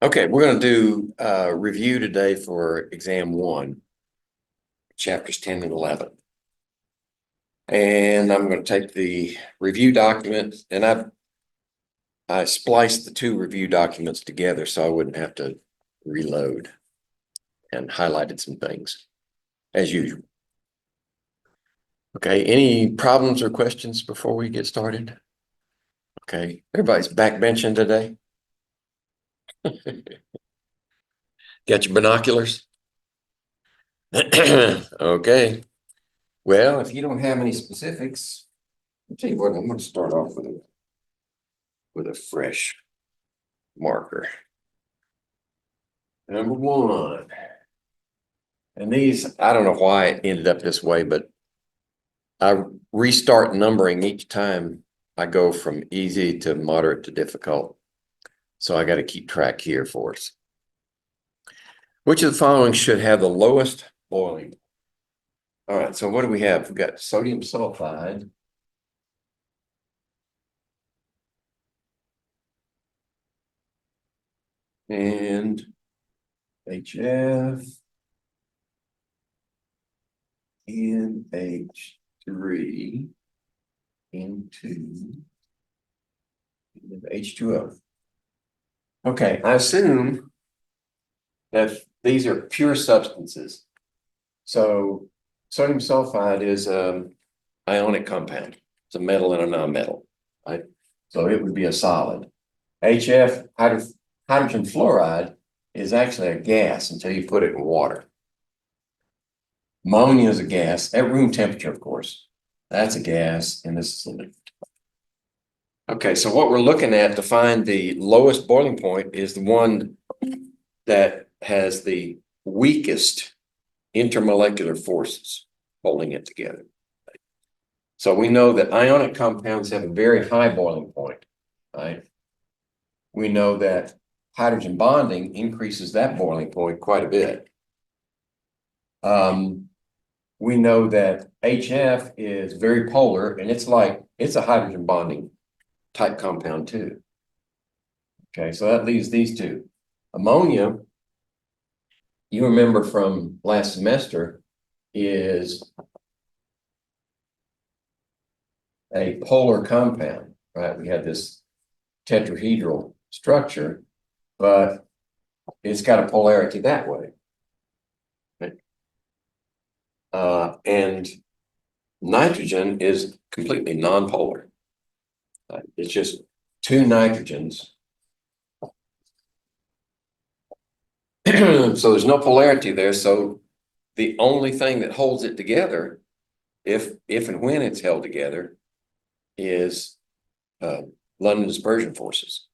Okay, we're going to do a review today for exam 1, chapters 10 and 11. And I'm going to take the review document, and I spliced the two review documents together so I wouldn't have to reload, and highlighted some things as usual. Okay, any problems or questions before we get started? Okay, everybody's backbenching today. Got your binoculars? Okay. Well, if you don't have any specifics, I'll tell you what, I'm going to start off with a fresh marker. Number 1. And these, I don't know why it ended up this way, but I restart numbering each time I go from easy to moderate to difficult. So I got to keep track here for us. Which of the following should have the lowest boiling? All right, so what do we have? We've got sodium sulfide. And HF. NH3 into H2O. Okay, I assume that these are pure substances. So sodium sulfide is an ionic compound. It's a metal and a non-metal, right? So it would be a solid. HF, hydrogen fluoride, is actually a gas until you put it in water. Ammonia is a gas at room temperature, of course. That's a gas, and this is a liquid. Okay, so what we're looking at to find the lowest boiling point is the one that has the weakest intermolecular forces holding it together. So we know that ionic compounds have a very high boiling point, right? We know that hydrogen bonding increases that boiling point quite a bit. We know that HF is very polar, and it's a hydrogen bonding type compound too. Okay, so that leaves these two. Ammonia, you remember from last semester, is a polar compound, right? We had this tetrahedral structure, but it's got a polarity that way. And nitrogen is completely nonpolar. It's just two nitrogens. So there's no polarity there. So the only thing that holds it together, if and when it's held together, is London dispersion forces,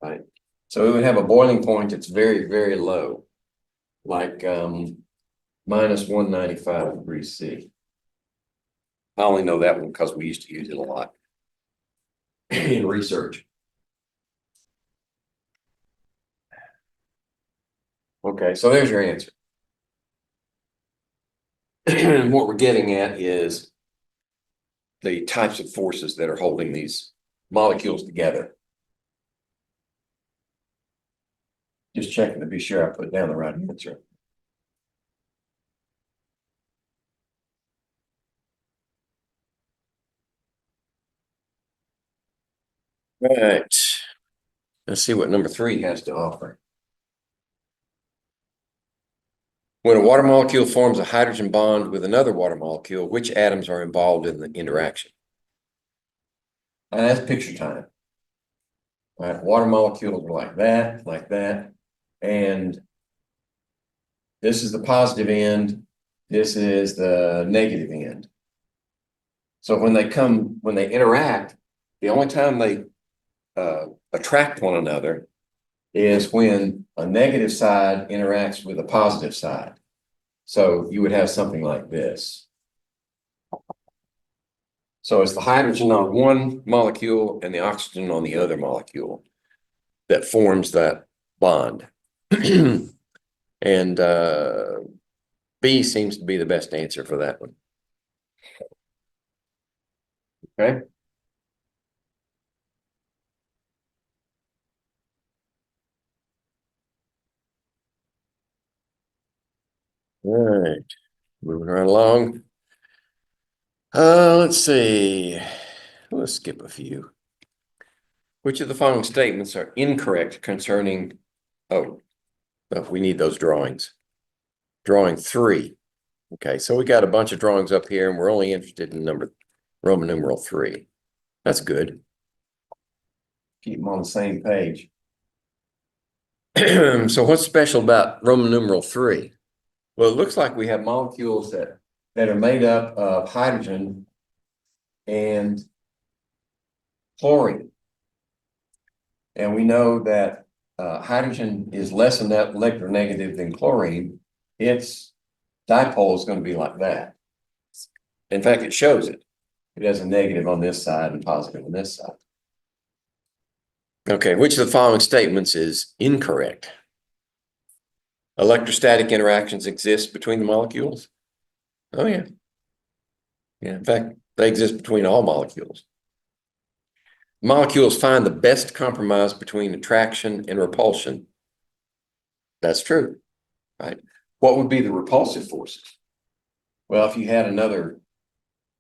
right? So it would have a boiling point that's very, very low, like minus 195 degrees C. I only know that one because we used to use it a lot in research. Okay, so there's your answer. And what we're getting at is the types of forces that are holding these molecules together. Just checking to be sure I put down the right answer. Right. Let's see what number 3 has to offer. When a water molecule forms a hydrogen bond with another water molecule, which atoms are involved in the interaction? And that's picture time. All right, water molecules are like that, and this is the positive end, this is the negative end. So when they interact, the only time they attract one another is when a negative side interacts with a positive side. So you would have something like this. So it's the hydrogen on one molecule and the oxygen on the other molecule that forms that bond. And B seems to be the best answer for that one. Okay. All right, moving right along. Let's see. Let's skip a few. Which of the following statements are incorrect concerning, we need those drawings. Drawing 3. Okay, so we got a bunch of drawings up here and we're only interested in Roman numeral 3. That's good. Keep them on the same page. So what's special about Roman numeral 3? Well, it looks like we have molecules that are made up of hydrogen and chlorine. And we know that hydrogen is less electronegative than chlorine. Its dipole is going to be like that. In fact, it shows it. It has a negative on this side and positive on this side. Okay, which of the following statements is incorrect? Electrostatic interactions exist between the molecules? Oh, yeah. Yeah, in fact, they exist between all molecules. Molecules find the best compromise between attraction and repulsion. That's true, right? What would be the repulsive forces? Well, if you had another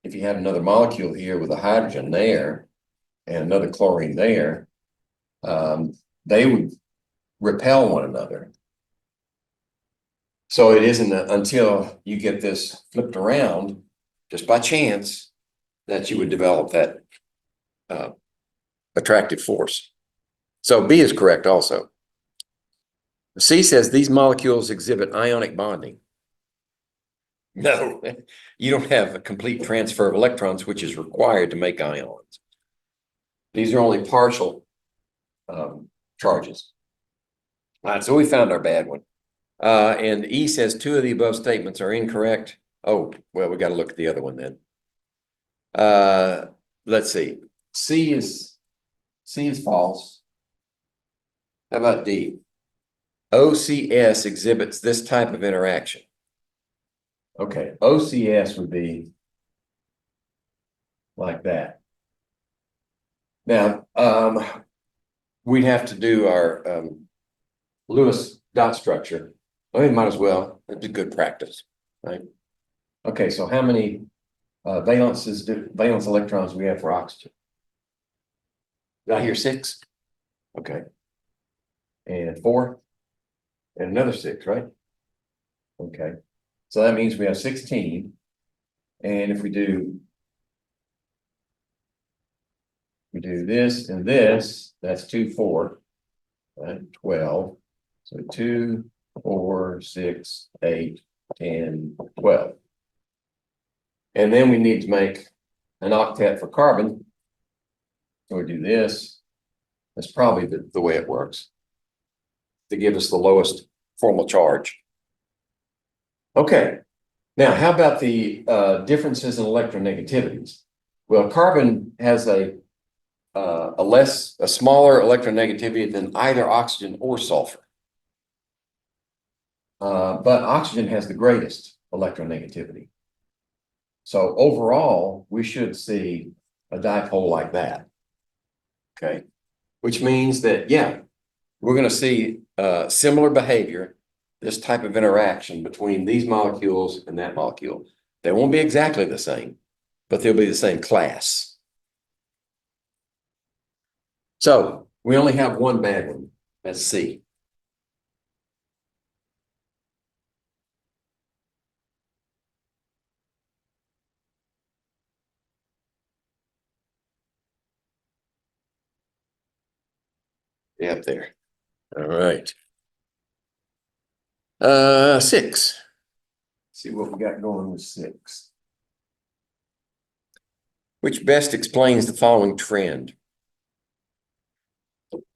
molecule here with a hydrogen there and another chlorine there, they would repel one another. So it isn't until you get this flipped around, just by chance, that you would develop that attractive force. So B is correct also. C says these molecules exhibit ionic bonding. No, you don't have a complete transfer of electrons, which is required to make ions. These are only partial charges. All right, so we found our bad one. And E says 2 of the above statements are incorrect. Oh, well, we got to look at the other one then. Let's see. C is false. How about D? OCS exhibits this type of interaction. Okay, OCS would be like that. Now, we'd have to do our Lewis dot structure. I mean, might as well. It'd be good practice, right? Okay, so how many valence electrons do we have for oxygen? Did I hear 6? Okay. And 4? And another 6, right? Okay. So that means we have 16. And if we do this and this, that's 2, 4, right? 12. So 2, 4, 6, 8, 10, 12. And then we need to make an octet for carbon. So we do this. That's probably the way it works to give us the lowest formal charge. Okay. Now, how about the differences in electronegativities? Well, carbon has a smaller electronegativity than either oxygen or sulfur. But oxygen has the greatest electronegativity. So overall, we should see a dipole like that. Okay. Which means that, yeah, we're going to see similar behavior, this type of interaction between these molecules and that molecule. They won't be exactly the same, but they'll be the same class. So we only have one bad one. That's C. Yeah, up there. All right. 6. See what we got going with 6. Which best explains the following trend?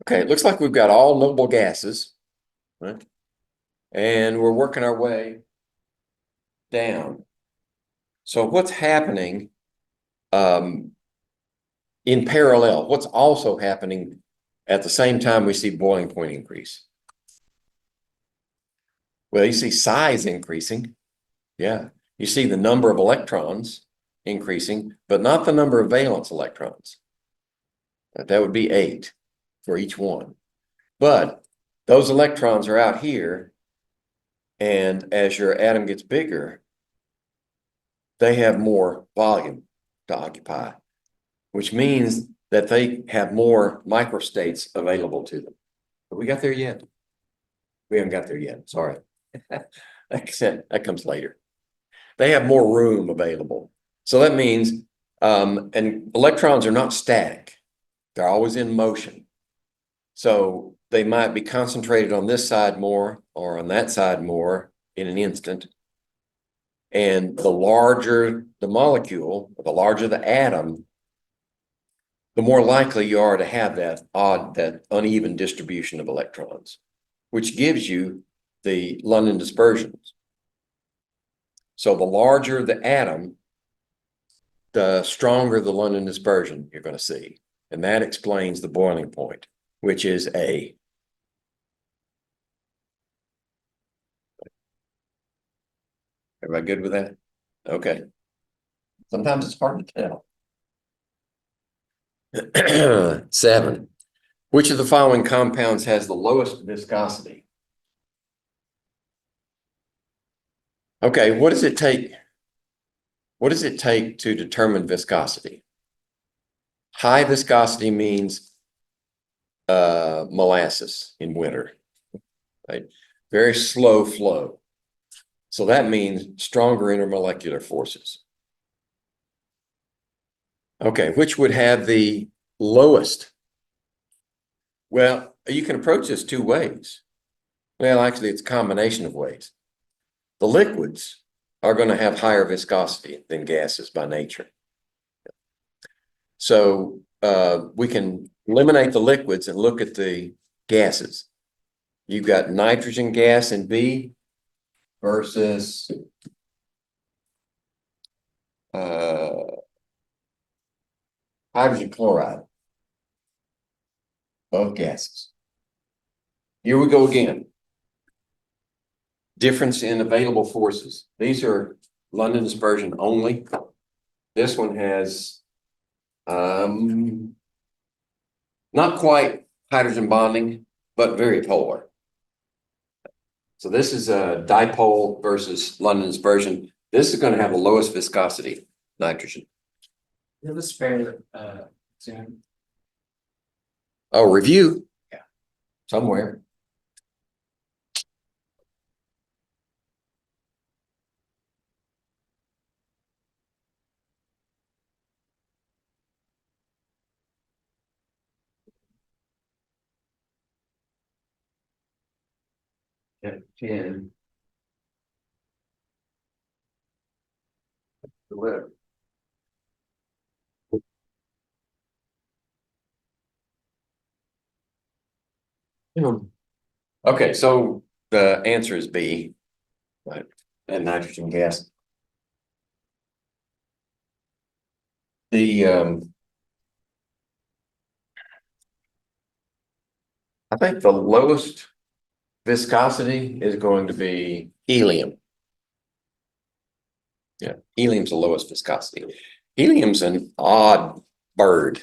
Okay, it looks like we've got all noble gases, right? And we're working our way down. So what's happening in parallel? What's also happening at the same time we see boiling point increase? Well, you see size increasing. Yeah. You see the number of electrons increasing, but not the number of valence electrons. That would be 8 for each one. But those electrons are out here And as your atom gets bigger, they have more volume to occupy, which means that they have more microstates available to them. Have we got there yet? We haven't got there yet. Sorry. That comes later. They have more room available. So that means, and electrons are not static. They're always in motion. So they might be concentrated on this side more or on that side more in an instant. And the larger the molecule, the larger the atom, the more likely you are to have that uneven distribution of electrons, which gives you the London dispersions. So the larger the atom, the stronger the London dispersion you're going to see. And that explains the boiling point, which is A. Everybody good with that? Okay. Sometimes it's hard to tell. 7. Which of the following compounds has the lowest viscosity? Okay, what does it take? What does it take to determine viscosity? High viscosity means molasses in winter, right? Very slow flow. So that means stronger intermolecular forces. Okay, which would have the lowest? Well, you can approach this two ways. Well, actually, it's a combination of ways. The liquids are going to have higher viscosity than gases by nature. So we can eliminate the liquids and look at the gases. You've got nitrogen gas in B versus hydrogen chloride, both gases. Here we go again. Difference in available forces. These are London dispersion only. This one has not quite hydrogen bonding, but very polar. So this is a dipole versus London dispersion. This is going to have the lowest viscosity, nitrogen. It was fair soon. Oh, review. Yeah. Somewhere. At 10. Whatever. Okay, so the answer is B, right? And nitrogen gas. I think the lowest viscosity is going to be helium. Yeah, helium's the lowest viscosity. Helium's an odd bird.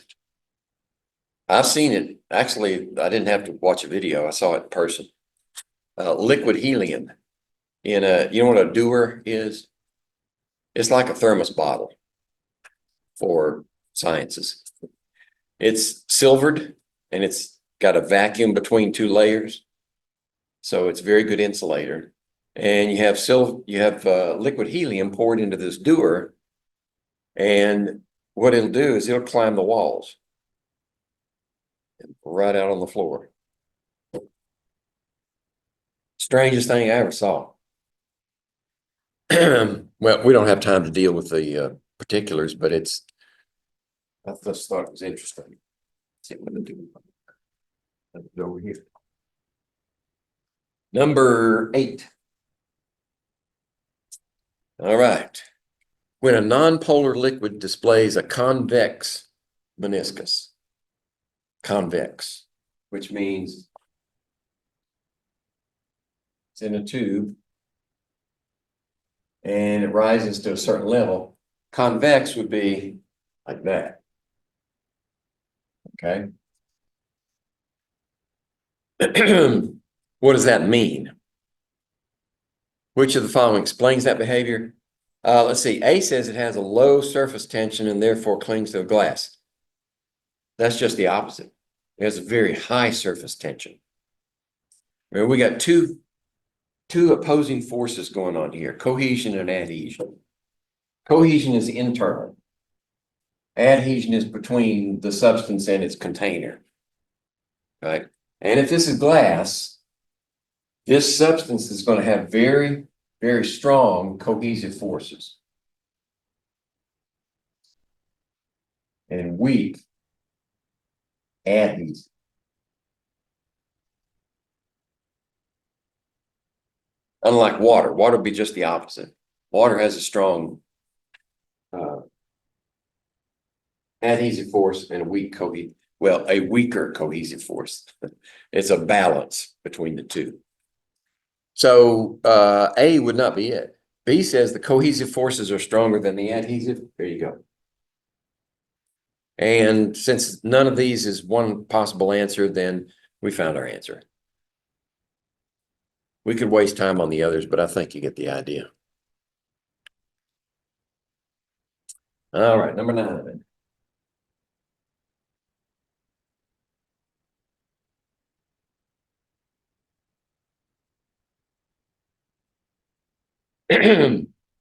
I've seen it. Actually, I didn't have to watch a video. I saw it in person. Liquid helium in you know what a dewar is? It's like a thermos bottle for sciences. It's silvered and it's got a vacuum between two layers. So it's very good insulator. And you have liquid helium poured into this dewar. And what it'll do is it'll climb the walls right out on the floor. Strangest thing I ever saw. Well, we don't have time to deal with the particulars, but I just thought it was interesting. Let's see what to do. Over here. Number 8. All right. When a nonpolar liquid displays a convex meniscus, convex, which means it's in a tube and it rises to a certain level. Convex would be like that. Okay. What does that mean? Which of the following explains that behavior? Let's see. A says it has a low surface tension and therefore clings to a glass. That's just the opposite. It has a very high surface tension. Remember, we got two opposing forces going on here, cohesion and adhesion. Cohesion is internal. Adhesion is between the substance and its container, right? And if this is glass, this substance is going to have very, very strong cohesive forces and weak adhesion. Unlike water, water would be just the opposite. Water has a strong adhesive force and a a weaker cohesive force. It's a balance between the two. So A would not be it. B says the cohesive forces are stronger than the adhesive. There you go. And since none of these is one possible answer, then we found our answer. We could waste time on the others, but I think you get the idea. All right, number 9.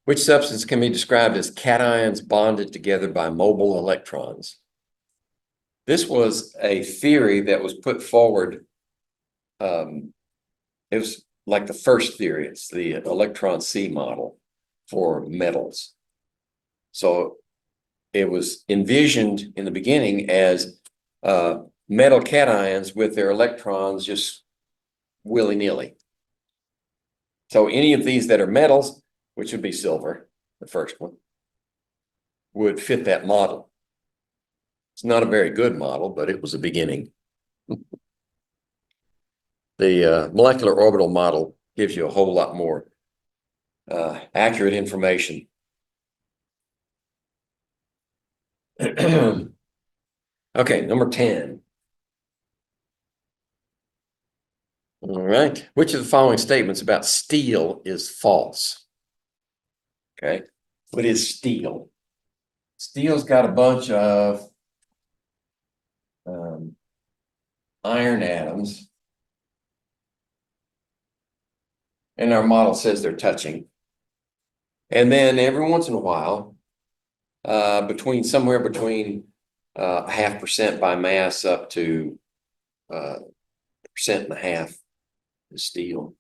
Which substance can be described as cations bonded together by mobile electrons? This was a theory that was put forward. It was like the first theory. It's the electron C model for metals. So it was envisioned in the beginning as metal cations with their electrons just willy-nilly. So any of these that are metals, which would be silver, the first one, would fit that model. It's not a very good model, but it was a beginning. The molecular orbital model gives you a whole lot more accurate information. Okay, number 10. All right. Which of the following statements about steel is false? Okay. What is steel? Steel's got a bunch of iron atoms. And our model says they're touching. And then every once in a while, somewhere between 0.5% by mass up to 1.5% is steel.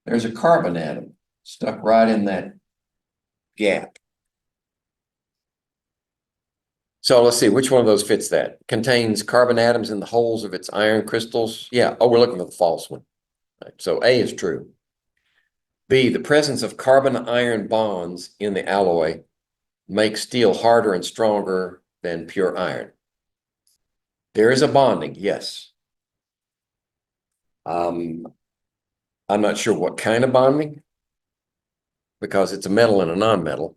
There's a carbon atom stuck right in that gap. So let's see, which one of those fits that? Contains carbon atoms in the holes of its iron crystals? Yeah. Oh, we're looking for the false one. Right. So A is true. B, the presence of carbon-iron bonds in the alloy makes steel harder and stronger than pure iron. There is a bonding, yes. I'm not sure what kind of bonding, because it's a metal and a non-metal.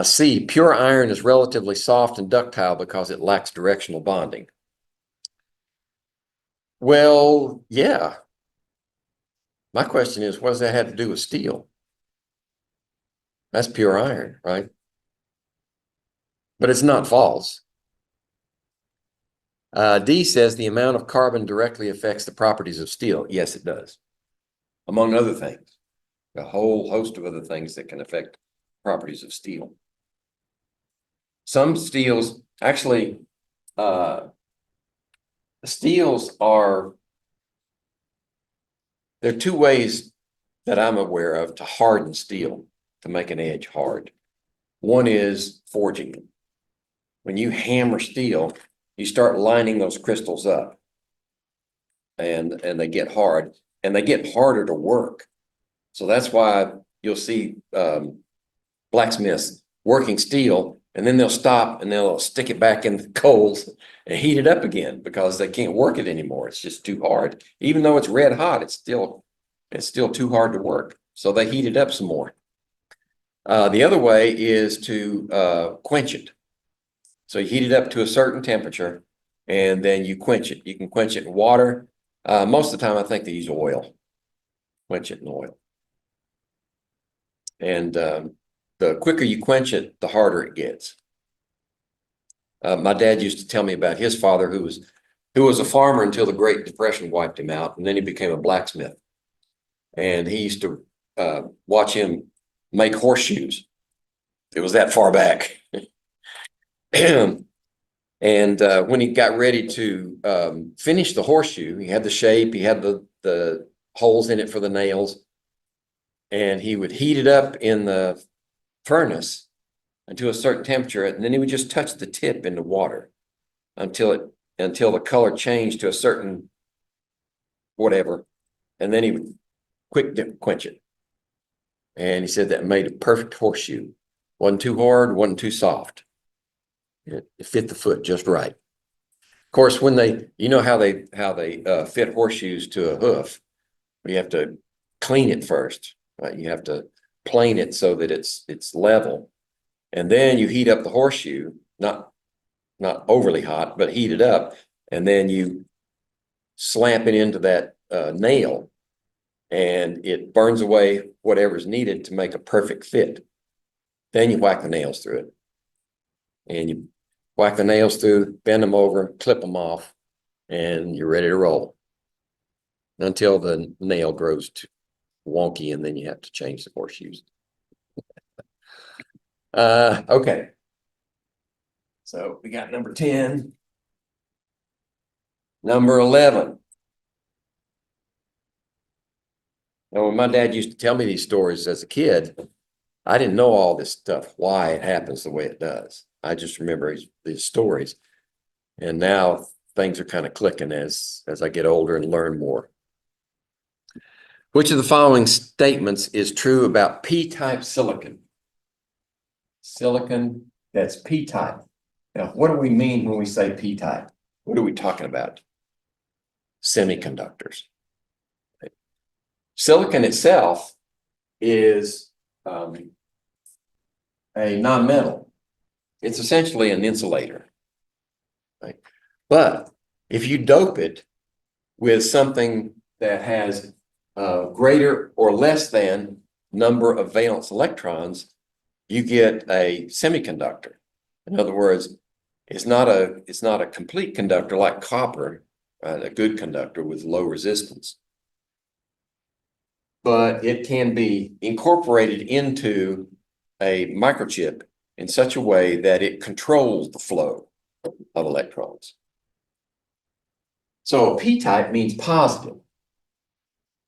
C, pure iron is relatively soft and ductile because it lacks directional bonding. Well, yeah. My question is, what does that have to do with steel? That's pure iron, right? But it's not false. D says the amount of carbon directly affects the properties of steel. Yes, it does. Among other things, a whole host of other things that can affect properties of steel. Some steels, actually, steels are, there are two ways that I'm aware of to harden steel, to make an edge hard. One is forging. When you hammer steel, you start lining those crystals up, and they get hard, and they get harder to work. So that's why you'll see blacksmiths working steel, and then they'll stop and they'll stick it back in the coals and heat it up again because they can't work it anymore. It's just too hard. Even though it's red hot, it's still too hard to work. So they heat it up some more. The other way is to quench it. So you heat it up to a certain temperature, and then you quench it. You can quench it in water. Most of the time, I think they use oil. quench it in oil. And the quicker you quench it, the harder it gets. My dad used to tell me about his father, who was a farmer until the Great Depression wiped him out, and then he became a blacksmith. And he used to watch him make horseshoes. It was that far back. And when he got ready to finish the horseshoe, he had the shape, he had the holes in it for the nails, and he would heat it up in the furnace until a certain temperature, and then he would just touch the tip into water until the color changed to a certain whatever, and then he would quick quench it. And he said that made a perfect horseshoe. Wasn't too hard, wasn't too soft. It fit the foot just right. Of course, when you know how they fit horseshoes to a hoof, you have to clean it first, right? You have to plane it so that it's level, and then you heat up the horseshoe, not overly hot, but heat it up, and then you slamp it into that nail, and it burns away whatever's needed to make a perfect fit. Then you whack the nails through it, and you whack the nails through, bend them over, clip them off, and you're ready to roll until the nail grows too wonky, and then you have to change the horseshoes. Okay. So we got number 10. Number 11. Now, when my dad used to tell me these stories as a kid, I didn't know all this stuff, why it happens the way it does. I just remember these stories. And now things are kind of clicking as I get older and learn more. Which of the following statements is true about P-type silicon? Silicon that's P-type. Now, what do we mean when we say P-type? What are we talking about? Semiconductors. Silicon itself is a nonmetal. It's essentially an insulator. Right? But if you dope it with something that has greater or less than number of valence electrons, you get a semiconductor. In other words, it's not a complete conductor like copper, right? A good conductor with low resistance. But it can be incorporated into a microchip in such a way that it controls the flow of electrons. So P-type means positive.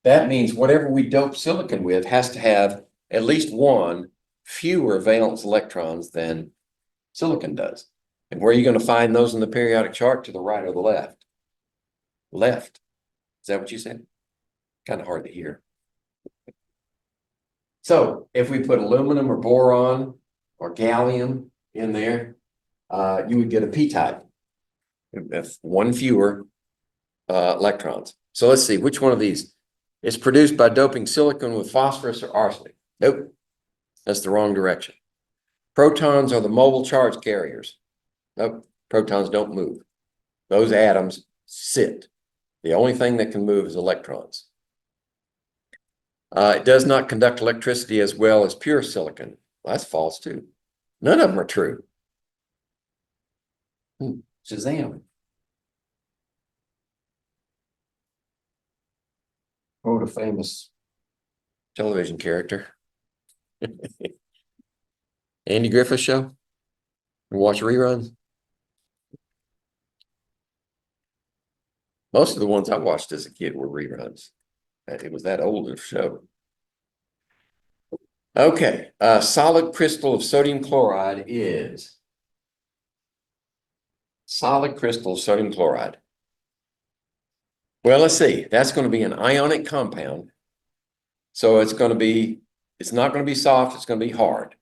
That means whatever we dope silicon with has to have at least one fewer valence electrons than silicon does. And where are you going to find those in the periodic chart? To the right or the left? Left. Is that what you said? Kind of hard to hear. So if we put aluminum or boron or gallium in there, you would get a P-type. That's one fewer electrons. So let's see, which one of these is produced by doping silicon with phosphorus or arsenic? Nope, that's the wrong direction. Protons are the mobile charge carriers. Nope, protons don't move. Those atoms sit. The only thing that can move is electrons. It does not conduct electricity as well as pure silicon. Well, that's false too. None of them are true. Shazam. Quote a famous television character. Andy Griffith Show? Watch reruns? Most of the ones I watched as a kid were reruns. It was that old of a show. Okay, a solid crystal of sodium chloride is solid crystal of sodium chloride. Well, let's see. That's going to be an ionic compound. So it's not going to be soft, it's going to be hard.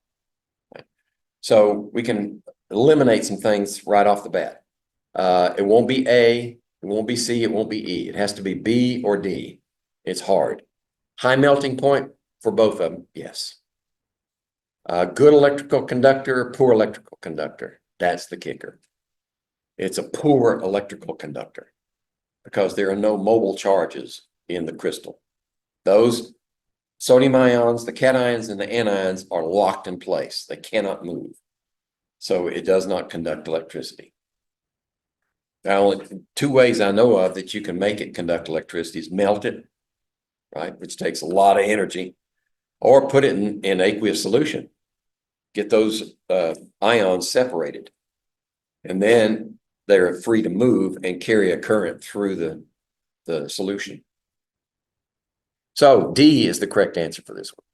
So we can eliminate some things right off the bat. It won't be A, it won't be C, it won't be E. It has to be B or D. It's hard. High melting point for both of them, yes. Good electrical conductor, poor electrical conductor. That's the kicker. It's a poor electrical conductor because there are no mobile charges in the crystal. Those sodium ions, the cations and the anions are locked in place. They cannot move. So it does not conduct electricity. Now, only two ways I know of that you can make it conduct electricity is melt it, right, which takes a lot of energy, or put it in aqueous solution. Get those ions separated, and then they're free to move and carry a current through the solution. So D is the correct answer for this one.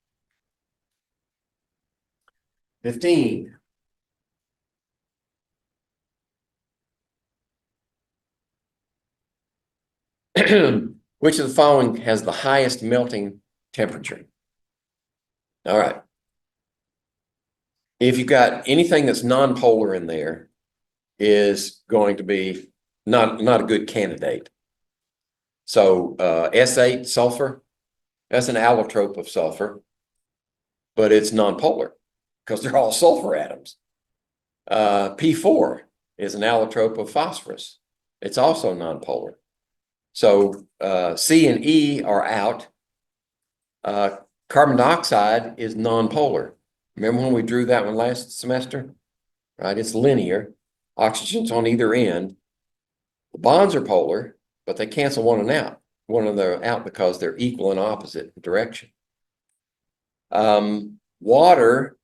15. Which of the following has the highest melting temperature? All right. If you've got anything that's nonpolar in there, is going to be not a good candidate. So S8, sulfur, that's an allotrope of sulfur, but it's nonpolar because they're all sulfur atoms. P4 is an allotrope of phosphorus. It's also nonpolar. So C and E are out. Carbon dioxide is nonpolar. Remember when we drew that one last semester? Right, it's linear. Oxygen's on either end. The bonds are polar, but they cancel one another out because they're equal in opposite direction. Water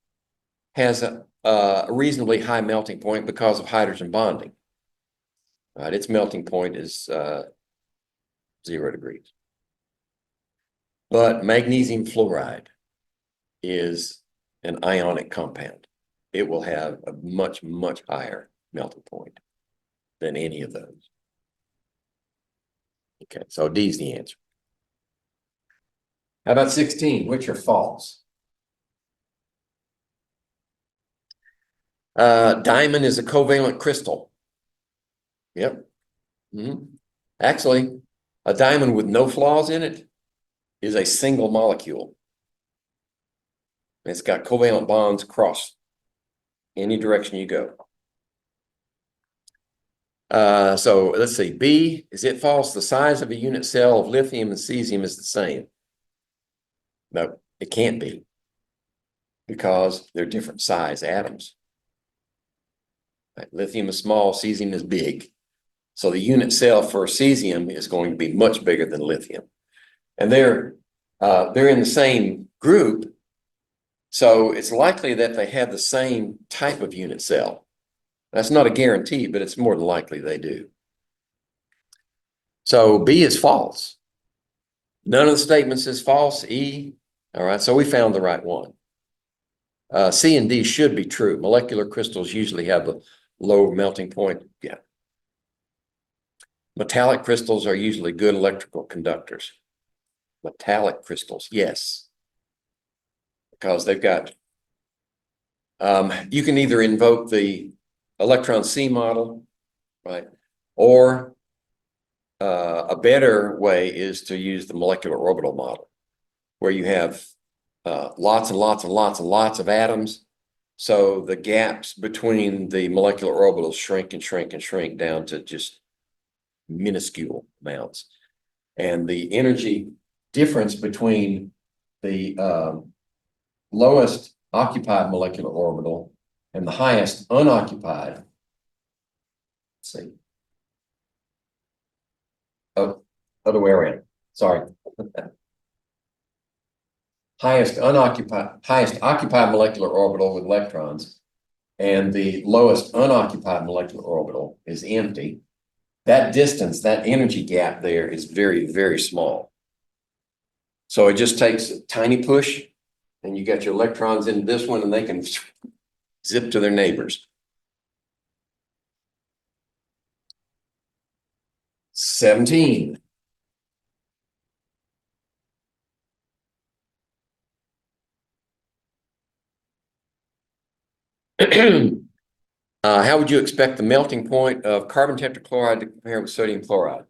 has a reasonably high melting point because of hydrogen bonding. Right, its melting point is 0 degrees. But magnesium fluoride is an ionic compound. It will have a much, much higher melting point than any of those. Okay, so D is the answer. How about 16? Which are false? Diamond is a covalent crystal. Yep. Actually, a diamond with no flaws in it is a single molecule. It's got covalent bonds across any direction you go. So let's see. B, is it false? The size of a unit cell of lithium and cesium is the same. No, it can't be because they're different size atoms. Right? Lithium is small, cesium is big. So the unit cell for cesium is going to be much bigger than lithium. And they're in the same group. So it's likely that they have the same type of unit cell. That's not a guarantee, but it's more than likely they do. So B is false. None of the statements is false. E, all right, so we found the right one. C and D should be true. Molecular crystals usually have a low melting point. Yeah. Metallic crystals are usually good electrical conductors. Metallic crystals, yes. Because they've got, you can either invoke the electron C model, right? Or a better way is to use the molecular orbital model, where you have lots and lots and lots and lots of atoms. So the gaps between the molecular orbitals shrink and shrink and shrink down to just minuscule amounts. And the energy difference between the lowest occupied molecular orbital and the highest unoccupied, let's see. Oh, other way around. Sorry. highest occupied molecular orbital with electrons, and the lowest unoccupied molecular orbital is empty. That distance, that energy gap there is very, very small. So it just takes a tiny push, and you got your electrons in this one, and they can zip to their neighbors. 17. How would you expect the melting point of carbon tetrachloride to compare with sodium chloride?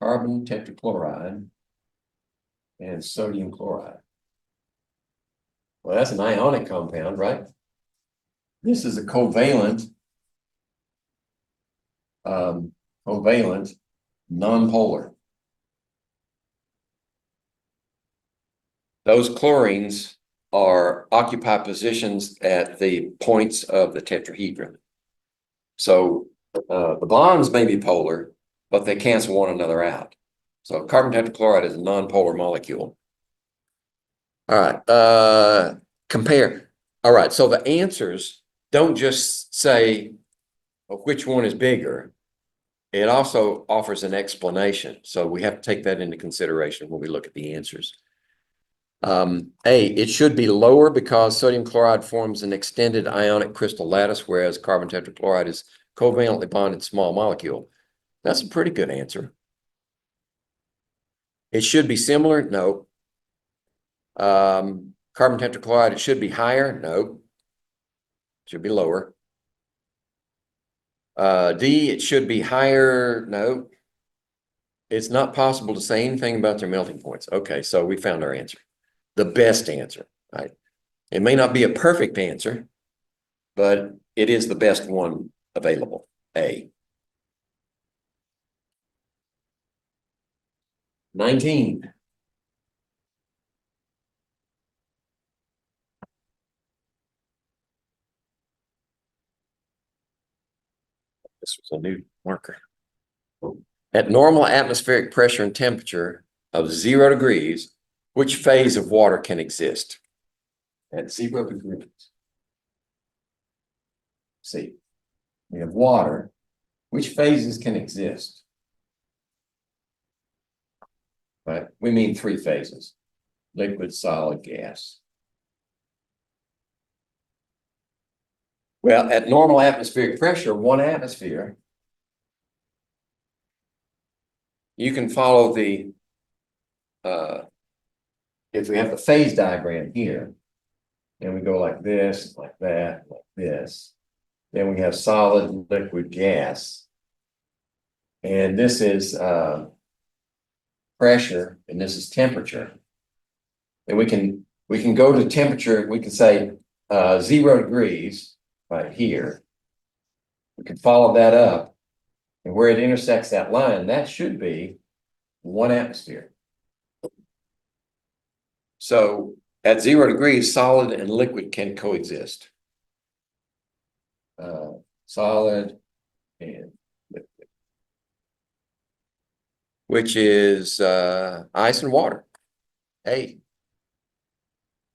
Carbon tetrachloride and sodium chloride. Well, that's an ionic compound, right? This is a covalent, nonpolar. those chlorines are occupy positions at the points of the tetrahedron. So the bonds may be polar, but they cancel one another out. So carbon tetrachloride is a non-polar molecule. All right, compare. All right, so the answers don't just say which one is bigger. It also offers an explanation. So we have to take that into consideration when we look at the answers. A, it should be lower because sodium chloride forms an extended ionic crystal lattice, whereas carbon tetrachloride is covalently bonded small molecule. That's a pretty good answer. It should be similar? No. Carbon tetrachloride, it should be higher? No. It should be lower. D, it should be higher? No. It's not possible to say anything about their melting points. Okay, so we found our answer. The best answer, right? It may not be a perfect answer, but it is the best one available. A. 19. This was a new marker. At normal atmospheric pressure and temperature of 0 degrees, which phase of water can exist? At 0 degrees. See, we have water. Which phases can exist? Right? We mean 3 phases: liquid, solid, gas. Well, at normal atmospheric pressure, 1 atmosphere, you can follow the, if we have the phase diagram here, and we go like this, like that, like this, then we have solid, liquid, gas. And this is pressure, and this is temperature. And we can go to temperature, we can say 0 degrees right here. We can follow that up, and where it intersects that line, that should be 1 atmosphere. So at 0 degrees, solid and liquid can coexist. Solid and liquid, which is ice and water. A.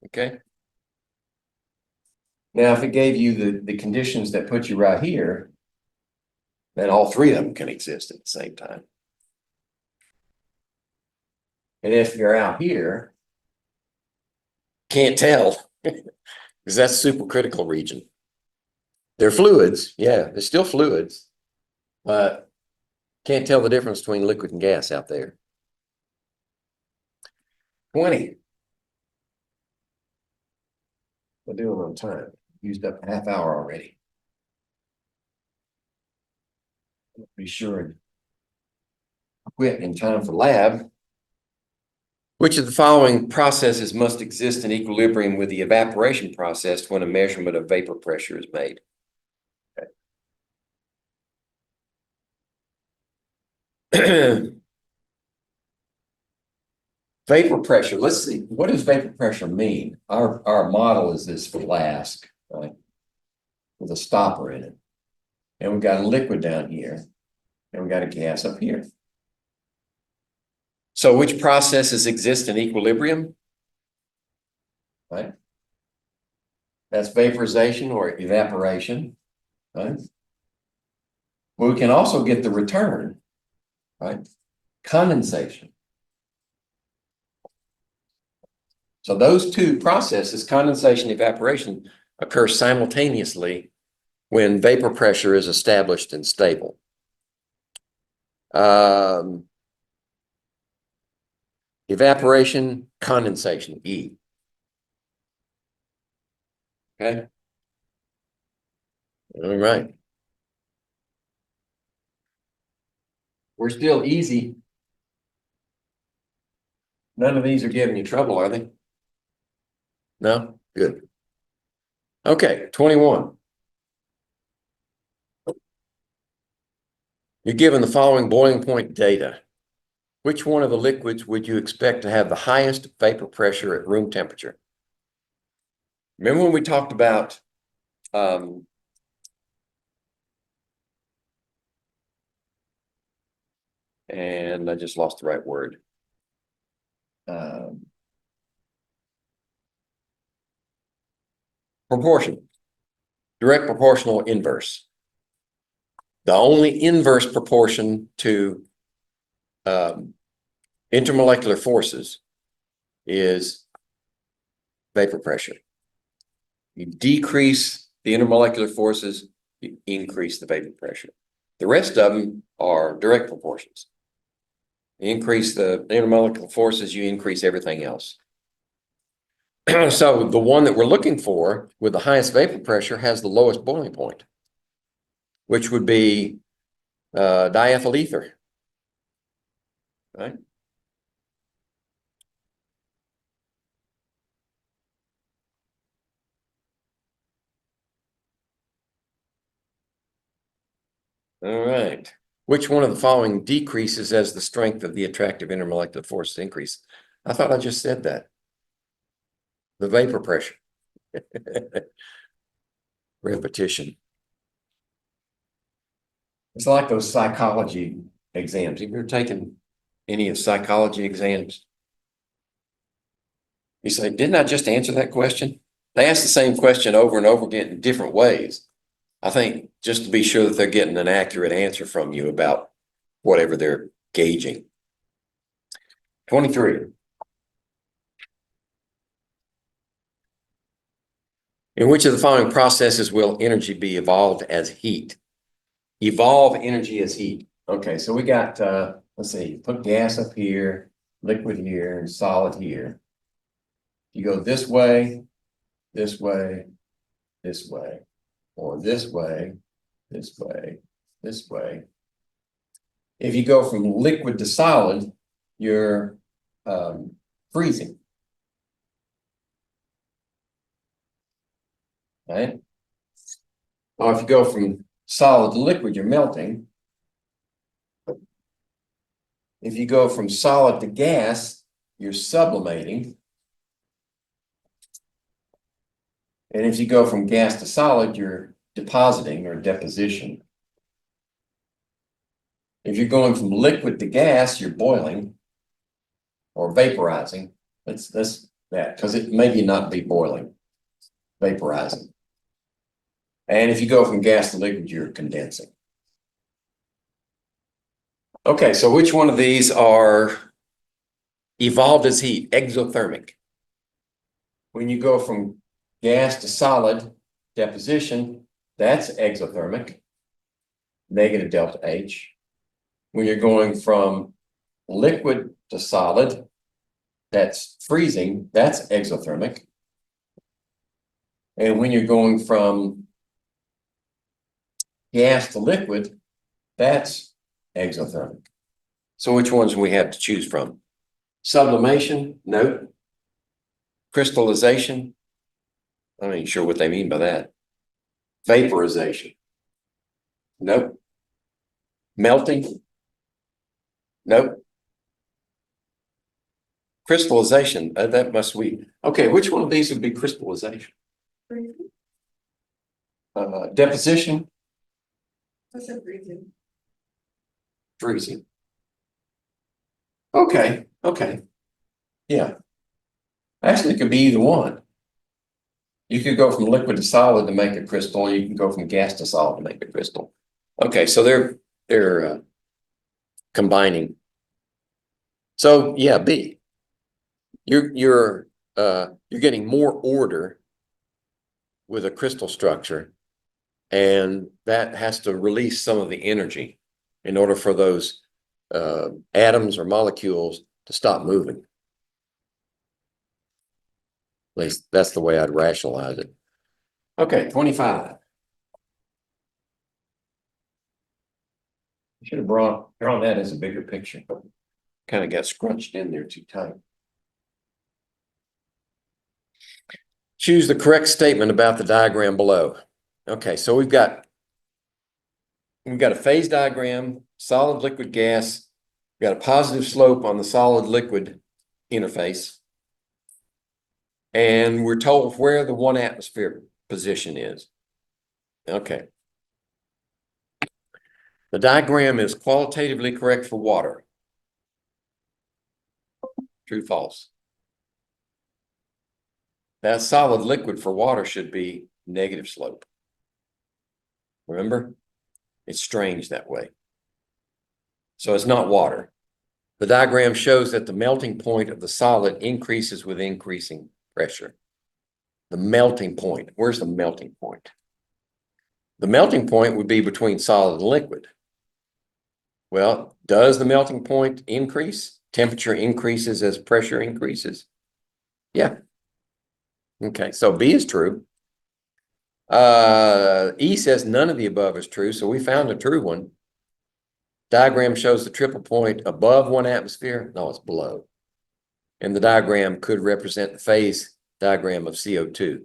Okay. Now, if it gave you the conditions that put you right here, then all 3 of them can exist at the same time. And if you're out here, can't tell, because that's supercritical region. They're fluids, yeah, they're still fluids, but can't tell the difference between liquid and gas out there. 20. We're doing on time. Used up a half hour already. Be sure and quit in time for lab. Which of the following processes must exist in equilibrium with the evaporation process when a measurement of vapor pressure is made? Okay. Vapor pressure. Let's see. What does vapor pressure mean? Our model is this flask, right, with a stopper in it. And we've got a liquid down here, and we've got a gas up here. So which processes exist in equilibrium? Right? That's vaporization or evaporation, right? Well, we can also get the return, right? Condensation. So those 2 processes, condensation, evaporation, occur simultaneously when vapor pressure is established and stable. Evaporation, condensation, E. Okay. All right. We're still easy. None of these are giving you trouble, are they? No? Good. Okay, 21. You're given the following boiling point data. which one of the liquids would you expect to have the highest vapor pressure at room temperature? Remember when we talked about and I just lost the right word. Proportion, direct proportional inverse. The only inverse proportion to intermolecular forces is vapor pressure. You decrease the intermolecular forces, you increase the vapor pressure. The rest of them are direct proportions. You increase the intermolecular forces, you increase everything else. So the one that we're looking for with the highest vapor pressure has the lowest boiling point, which would be diethyl ether, right? All right. Which one of the following decreases as the strength of the attractive intermolecular forces increase? I thought I just said that. The vapor pressure. Repetition. It's like those psychology exams. Have you ever taken any of psychology exams? You say, didn't I just answer that question? They ask the same question over and over again in different ways. I think just to be sure that they're getting an accurate answer from you about whatever they're gauging. 23. In which of the following processes will energy be evolved as heat? Evolve energy as heat. Okay, so we got, let's see, put gas up here, liquid here, and solid here. You go this way, this way, this way, or this way, this way, this way. If you go from liquid to solid, you're freezing. Right? Or if you go from solid to liquid, you're melting. If you go from solid to gas, you're sublimating. And if you go from gas to solid, you're depositing or deposition. If you're going from liquid to gas, you're boiling or vaporizing. That's that, because it maybe not be boiling, vaporizing. And if you go from gas to liquid, you're condensing. Okay, so which one of these are evolved as heat? Exothermic. When you go from gas to solid deposition, that's exothermic, negative delta H. When you're going from liquid to solid, that's freezing, that's exothermic. And when you're going from gas to liquid, that's exothermic. So which ones do we have to choose from? Sublimation? Nope. Crystallization? I'm not even sure what they mean by that. Vaporization? Nope. Melting? Nope. Crystallization, that must be. Okay, which one of these would be crystallization? Deposition? I said freezing. Freezing. Okay, okay. Yeah. Actually, it could be either one. You could go from liquid to solid to make a crystal, or you can go from gas to solid to make a crystal. Okay, so they're combining. So yeah, B. You're getting more order with a crystal structure, and that has to release some of the energy in order for those atoms or molecules to stop moving. At least that's the way I'd rationalize it. Okay, 25. I should have drawn that as a bigger picture, but kind of got scrunched in there too tight. Choose the correct statement about the diagram below. Okay, so we've got a phase diagram, solid, liquid, gas, Got a positive slope on the solid liquid interface. And we're told where the 1 atmosphere position is. Okay. The diagram is qualitatively correct for water. True, false. That solid liquid for water should be negative slope. Remember? It's strange that way. So it's not water. The diagram shows that the melting point of the solid increases with increasing pressure. The melting point. Where's the melting point? The melting point would be between solid and liquid. Well, does the melting point increase? Temperature increases as pressure increases? Yeah. Okay, so B is true. E says none of the above is true, so we found a true one. Diagram shows the triple point above 1 atmosphere. No, it's below. And the diagram could represent the phase diagram of CO2.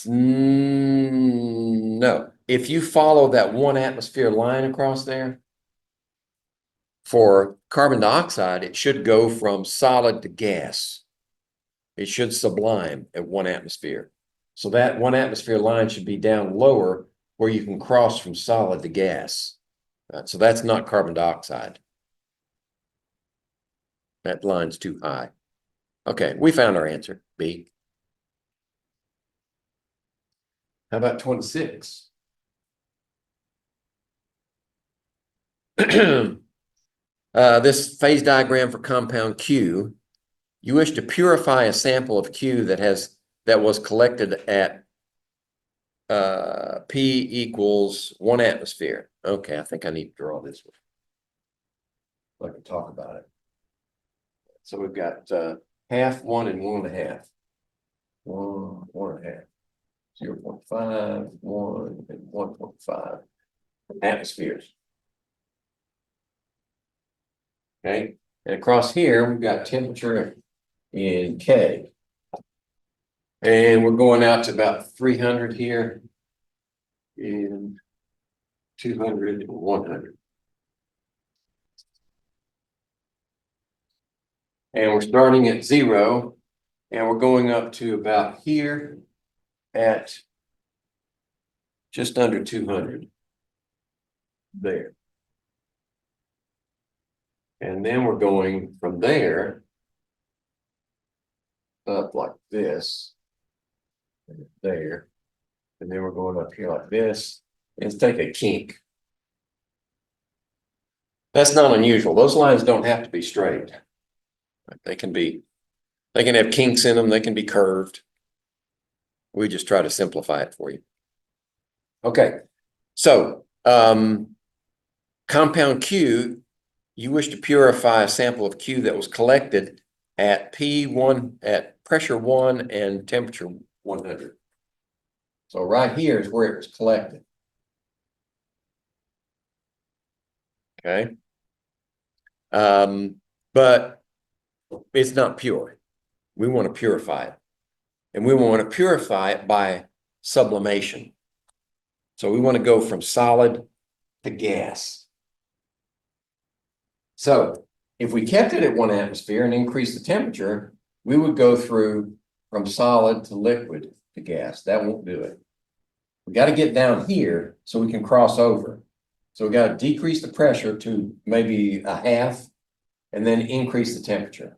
No, if you follow that 1 atmosphere line across there, for carbon dioxide, it should go from solid to gas. It should sublime at 1 atmosphere. So that 1 atmosphere line should be down lower where you can cross from solid to gas. So that's not carbon dioxide. That line's too high. Okay, we found our answer, B. How about 26? This phase diagram for compound Q, you wish to purify a sample of Q that was collected at P equals 1 atmosphere. Okay, I think I need to draw this one. I can talk about it. So we've got half, 1, and 1.5. 1.5. 0.5, 1, and 1.5 atmospheres. Okay, and across here, we've got temperature in K. And we're going out to about 300 here, and 200 and 100. And we're starting at 0, and we're going up to about here at just under 200. There. And then we're going from there up like this, and there, and then we're going up here like this. Let's take a kink. That's not unusual. Those lines don't have to be straight. They can have kinks in them. They can be curved. We just try to simplify it for you. Okay, so compound Q, you wish to purify a sample of Q that was collected at P1, at pressure 1 and temperature 100. So right here is where it was collected. Okay. But it's not pure. We want to purify it. And we want to purify it by sublimation. So we want to go from solid to gas. So if we kept it at 1 atmosphere and increased the temperature, we would go through from solid to liquid to gas. That won't do it. We got to get down here so we can cross over. So we got to decrease the pressure to maybe a half and then increase the temperature.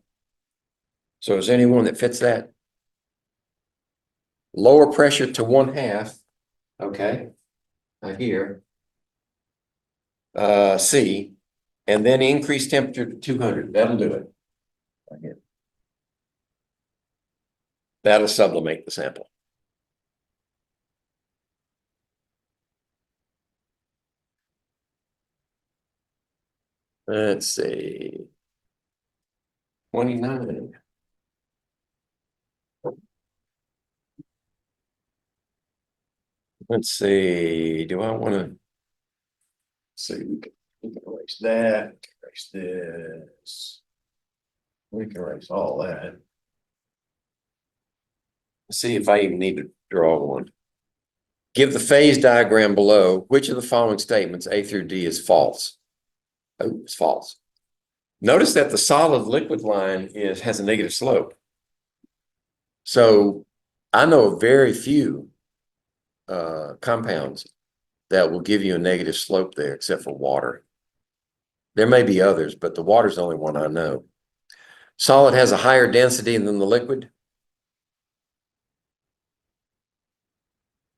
So is there anyone that fits that? Lower pressure to 1/2. Okay. Here. C. And then increase temperature to 200. That'll do it. Right here. That'll sublimate the sample. Let's see. 29. Let's see. Do I want to see? We can erase that. Erase this. We can erase all that. Let's see if I even need to draw one. Give the phase diagram below. Which of the following statements, A through D, is false? Oh, it's false. Notice that the solid liquid line has a negative slope. So I know of very few compounds that will give you a negative slope there, except for water. There may be others, but the water's the only one I know. Solid has a higher density than the liquid.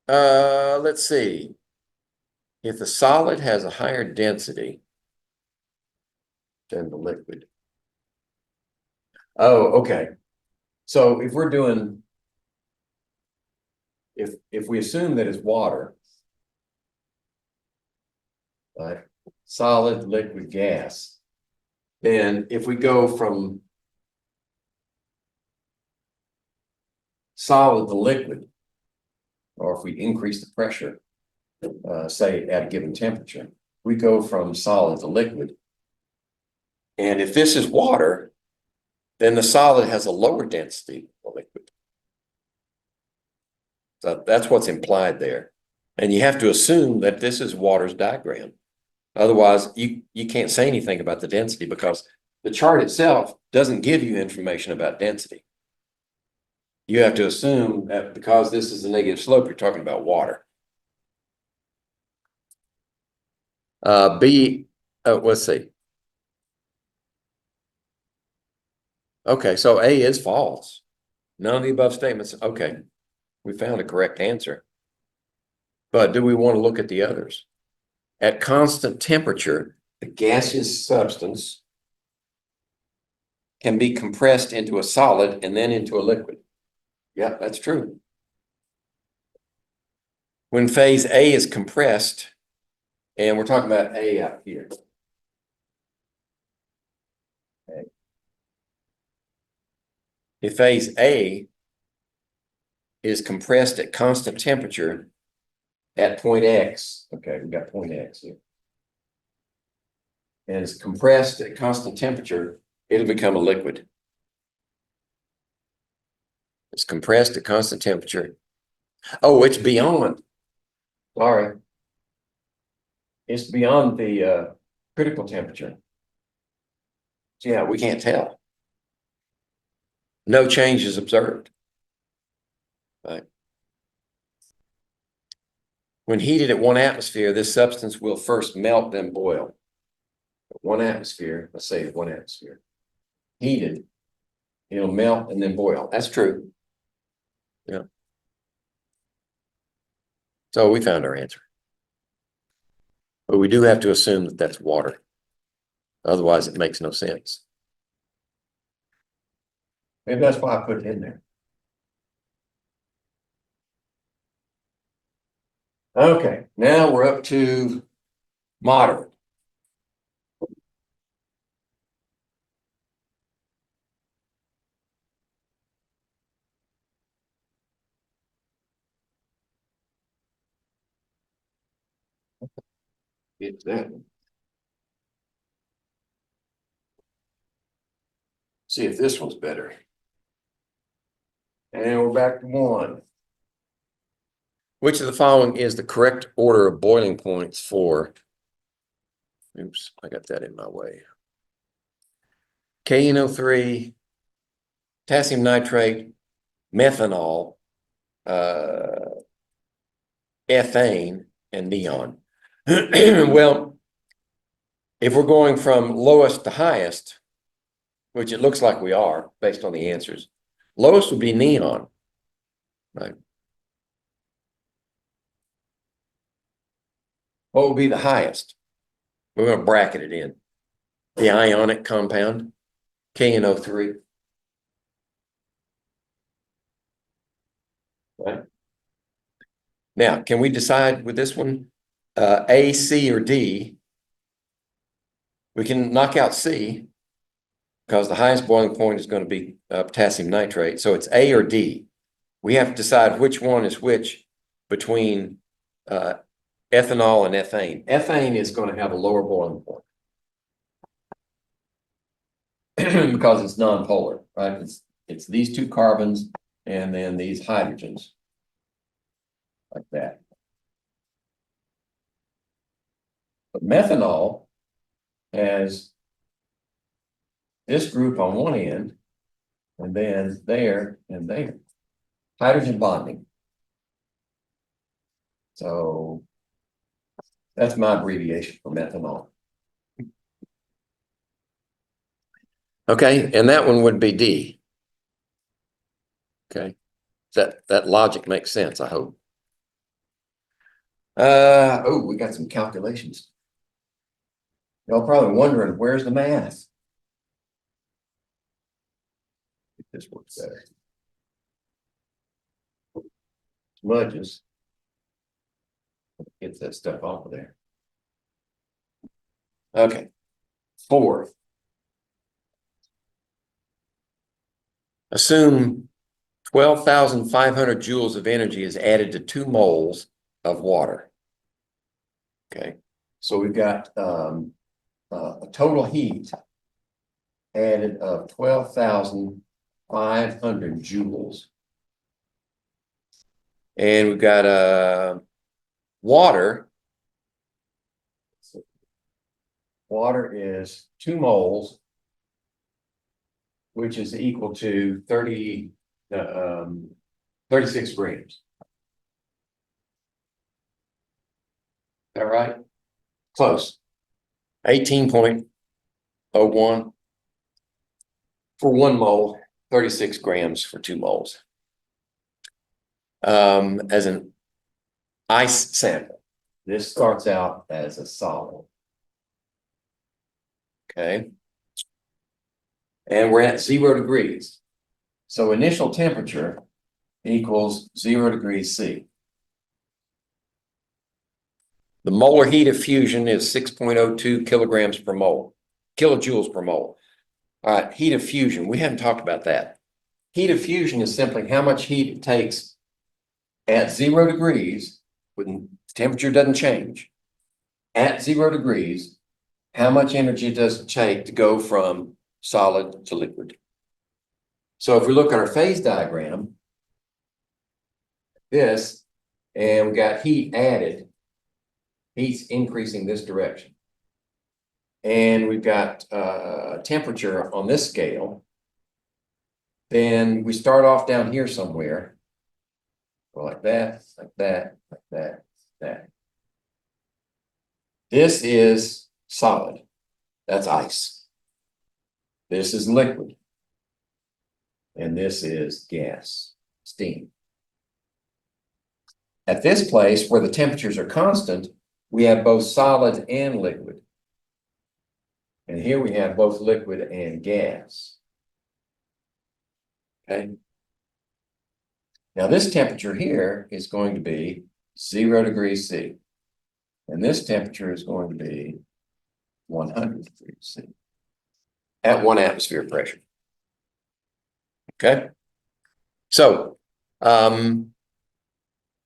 Let's see. If the solid has a higher density than the liquid. Oh, okay. So if we're doing, if we assume that it's water, right, solid, liquid, gas, then if we go from solid to liquid, or if we increase the pressure, say at a given temperature, we go from solid to liquid. And if this is water, then the solid has a lower density than liquid. So that's what's implied there. And you have to assume that this is water's diagram. Otherwise, you can't say anything about the density because the chart itself doesn't give you information about density. You have to assume that because this is a negative slope, you're talking about water. Let's see. Okay, so A is false. None of the above statements. Okay, we found a correct answer. But do we want to look at the others? At constant temperature, the gaseous substance can be compressed into a solid and then into a liquid. Yeah, that's true. When phase A is compressed, and we're talking about A out here. Okay. If phase A is compressed at constant temperature at point X, okay, we got point X here, and it's compressed at constant temperature, it'll become a liquid. It's compressed at constant temperature. Oh, it's beyond. Sorry. It's beyond the critical temperature. So yeah, we can't tell. No change is observed. Right. When heated at 1 atmosphere, this substance will first melt, then boil. At 1 atmosphere, let's say 1 atmosphere. Heated, it'll melt and then boil. That's true. Yeah. So we found our answer. But we do have to assume that that's water. Otherwise, it makes no sense. Maybe that's why I put it in there. Okay, now we're up to moderate. Get that one. See if this one's better. And we're back to 1. Which of the following is the correct order of boiling points for, oops, I got that in my way. KNO3, potassium nitrate, methanol, ethane, and neon. Well, if we're going from lowest to highest, which it looks like we are based on the answers, lowest would be neon, right? What would be the highest? We're going to bracket it in. The ionic compound, KNO3. Right. Now, can we decide with this one, A, C, or D? We can knock out C because the highest boiling point is going to be potassium nitrate. So it's A or D. We have to decide which one is which between ethanol and ethane. Ethane is going to have a lower boiling point because it's nonpolar, right? It's these 2 carbons and then these hydrogens like that. But methanol has this group on one end, and then there and there. Hydrogen bonding. So that's my abbreviation for methanol. Okay, and that one would be D. Okay, that logic makes sense, I hope. Oh, we got some calculations. Y'all probably wondering, where's the math? If this works better. Smudges. Get that stuff off of there. Okay. 4. Assume 12,500 joules of energy is added to 2 moles of water. Okay, so we've got a total heat added of 12,500 joules. And we've got water. Water is 2 moles, which is equal to 36 grams. Is that right? Close. 18.01 for 1 mole, 36 grams for 2 moles. As an ice sample, this starts out as a solid. Okay. And we're at 0 degrees. So initial temperature equals 0 degrees C. The molar heat of fusion is 6.02 kilograms per mole, kilojoules per mole. All right, heat of fusion. We haven't talked about that. Heat of fusion is simply how much heat it takes at 0 degrees, when temperature doesn't change. At 0 degrees, how much energy does it take to go from solid to liquid? So if we look at our phase diagram, this, and we got heat added, heat's increasing this direction. And we've got temperature on this scale. Then we start off down here somewhere. Go like that, like that, like that, like that. This is solid. That's ice. This is liquid. And this is gas, steam. At this place where the temperatures are constant, we have both solid and liquid. And here we have both liquid and gas. Okay. Now this temperature here is going to be 0 degrees C. And this temperature is going to be 100 degrees C at 1 atmosphere pressure. Okay. So,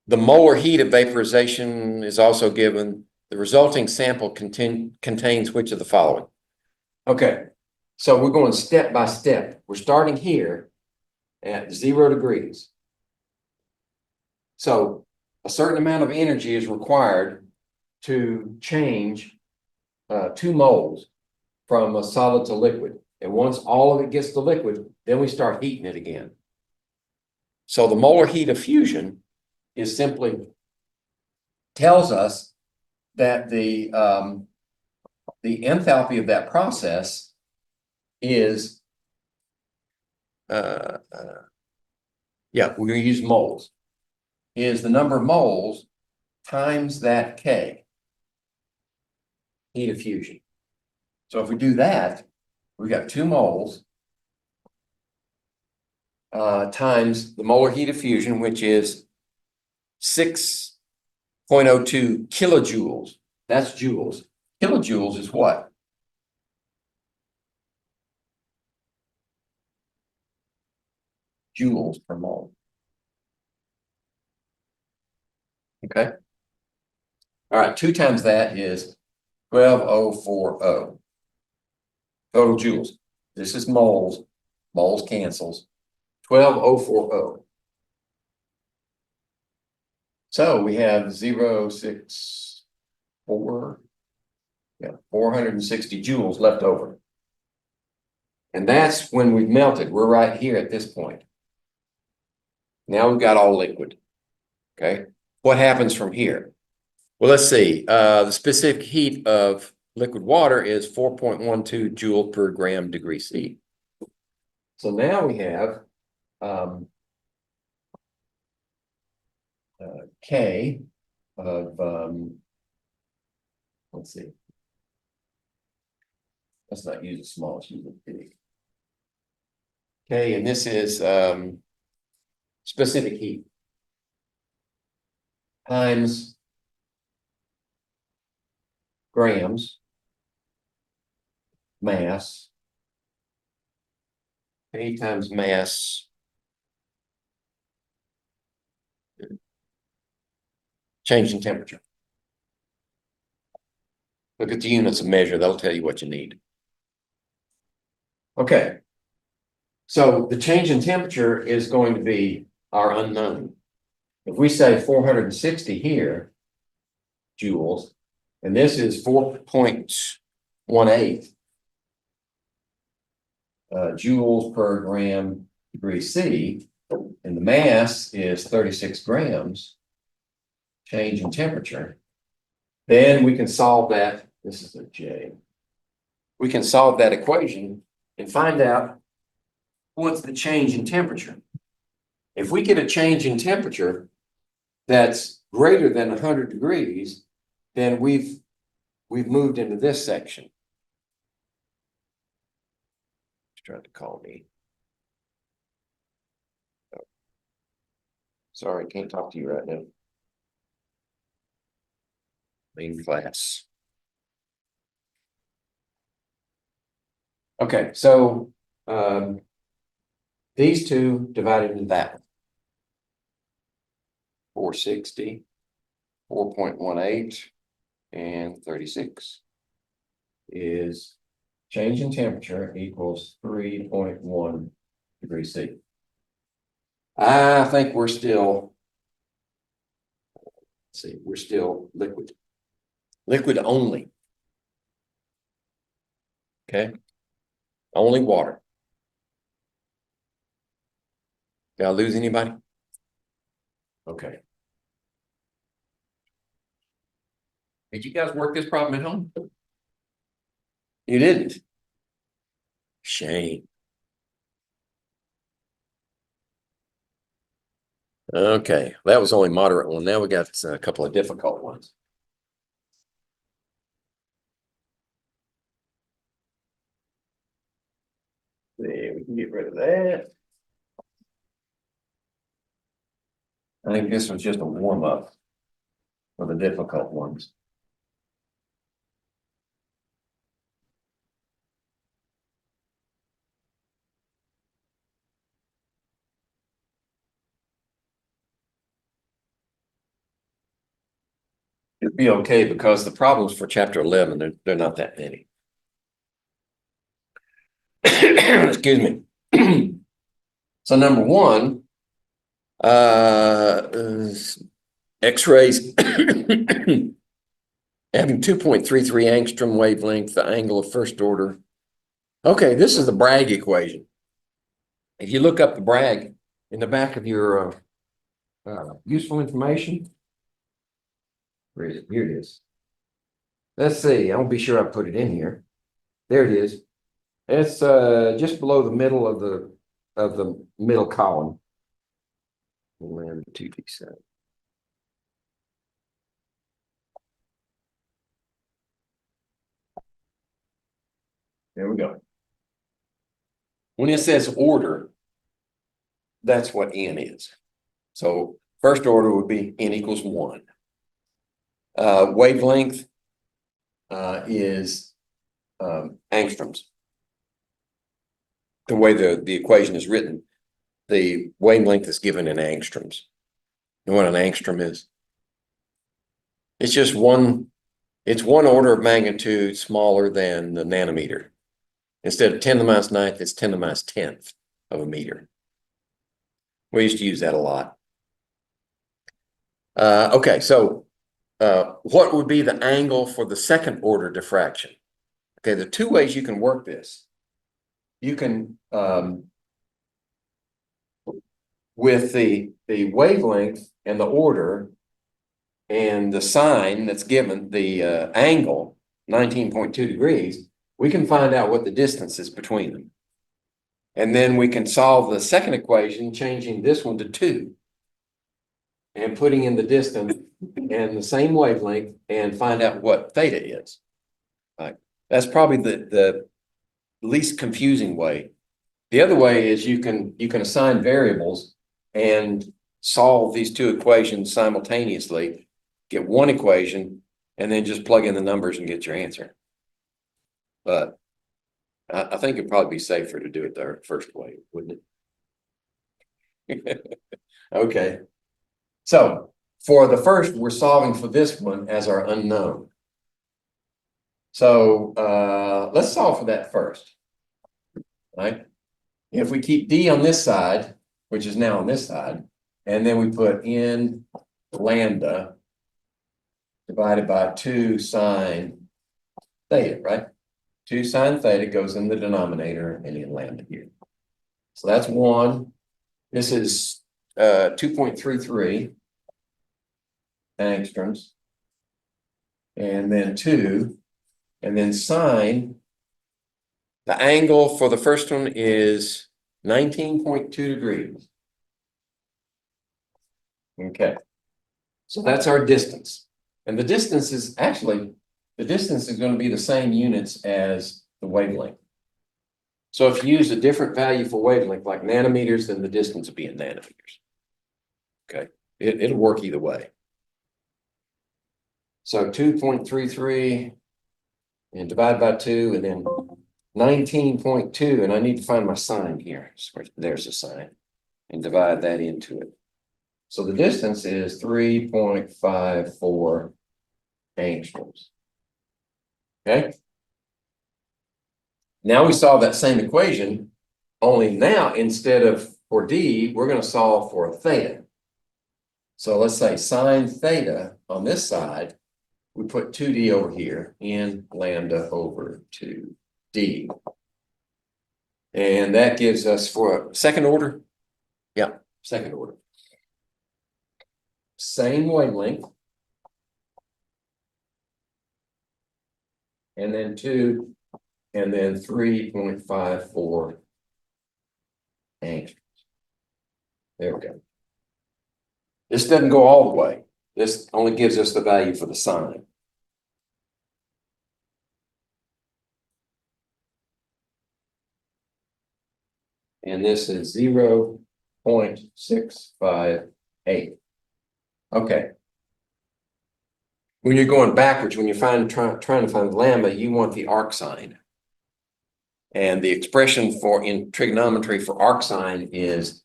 the molar heat of vaporization is also given. The resulting sample contains which of the following? Okay, so we're going step by step. We're starting here at 0 degrees. So a certain amount of energy is required to change 2 moles from a solid to liquid. And once all of it gets to liquid, then we start heating it again. So the molar heat of fusion is simply tells us that the enthalpy of that process is we're going to use moles, is the number of moles times that K, heat of fusion. So if we do that, we've got 2 moles times the molar heat of fusion, which is 6.02 kilojoules. That's joules. Kilojoules is what? Joules per mole. Okay. All right, 2 times that is 12,040 total joules. This is moles. Moles cancels. 12,040. So we have 0.64, 460 joules left over. And that's when we've melted. We're right here at this point. Now we've got all liquid. Okay, what happens from here? Well, let's see. The specific heat of liquid water is 4.12 joule per gram degree C. So now we have K of let's see. Let's not use the smallest, use the big. K, and this is specific heat times grams mass. K times mass change in temperature. Look at the units of measure, that'll tell you what you need. Okay. So the change in temperature is going to be our unknown. If we say 460 here, joules, and this is 4.18 joules per gram degree C, and the mass is 36 grams, change in temperature, then we can solve that. This is a J. We can solve that equation and find out what's the change in temperature. If we get a change in temperature that's greater than 100 degrees, then we've moved into this section. He's trying to call me. Oh. Sorry, can't talk to you right now. Main class. Okay, so these two divided into that one. 460, 4.18, and 36 is change in temperature equals 3.1 degrees C. I think we're still, let's see, we're still liquid. Liquid only. Okay. Only water. Did I lose anybody? Okay. Did you guys work this problem at home? You didn't. Shame. Okay, that was only moderate one. Now we got a couple of difficult ones. There, we can get rid of that. I think this was just a warm up for the difficult ones. It'd be okay because the problems for chapter 11, they're not that many. Excuse me. So number one, X-rays having 2.33 angstrom wavelength, the angle of first order. Okay, this is the Bragg equation. If you look up the Bragg in the back of your useful information, where is it? Here it is. Let's see. I'll be sure I put it in here. There it is. It's just below the middle of the middle column. 2d7. There we go. When it says order, that's what N is. So first order would be N equals 1. Wavelength is angstroms. The way the equation is written, the wavelength is given in angstroms. You know what an angstrom is? It's just it's one order of magnitude smaller than the nanometer. Instead of 10 to the minus 9th, it's 10 to the minus 10th of a meter. We used to use that a lot. Okay, so what would be the angle for the second order diffraction? Okay, there are two ways you can work this. you can, with the wavelength and the order and the sign that's given, the angle, 19.2 degrees, we can find out what the distance is between them. And then we can solve the second equation, changing this one to 2. And putting in the distance and the same wavelength and find out what theta is. Right. That's probably the least confusing way. The other way is you can assign variables and solve these two equations simultaneously, get one equation, and then just plug in the numbers and get your answer. But I think it'd probably be safer to do it the first way, wouldn't it? Okay. So for the first, we're solving for this one as our unknown. So let's solve for that first. Right? If we keep D on this side, which is now on this side, and then we put in lambda divided by 2 sine theta, right? 2 sine theta goes in the denominator and in lambda here. So that's 1. This is 2.33 angstroms. And then 2. And then sine, the angle for the first one is 19.2 degrees. Okay. So that's our distance. And the distance is actually, the distance is going to be the same units as the wavelength. So if you use a different value for wavelength, like nanometers, then the distance will be in nanometers. Okay. It'll work either way. So 2.33 and divide by 2, and then 19.2, and I need to find my sign here. So there's a sign, and divide that into it. So the distance is 3.54 angstroms. Okay. Now we solve that same equation, only now instead of for D, we're going to solve for theta. So let's say sine theta on this side, we put 2D over here in lambda over 2D. And that gives us for second order. Yeah, second order. Same wavelength. And then 2, and then 3.54 angstroms. There we go. This doesn't go all the way. This only gives us the value for the sine. And this is 0.658. Okay. When you're going backwards, when you're trying to find lambda, you want the arc sine. And the expression for in trigonometry for arc sine is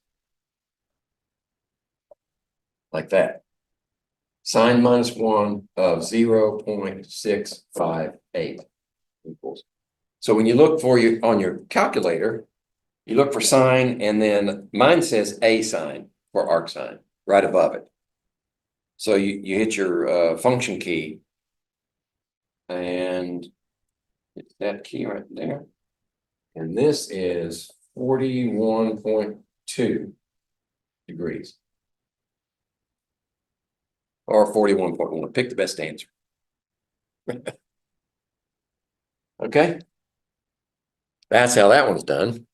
like that. Sine minus 1 of 0.658 equals. So when you look for on your calculator, you look for sine, and then mine says a sine for arc sine right above it. So you hit your function key, and it's that key right there. And this is 41.2 degrees. Or 41.1. Pick the best answer. Okay. That's how that one's done.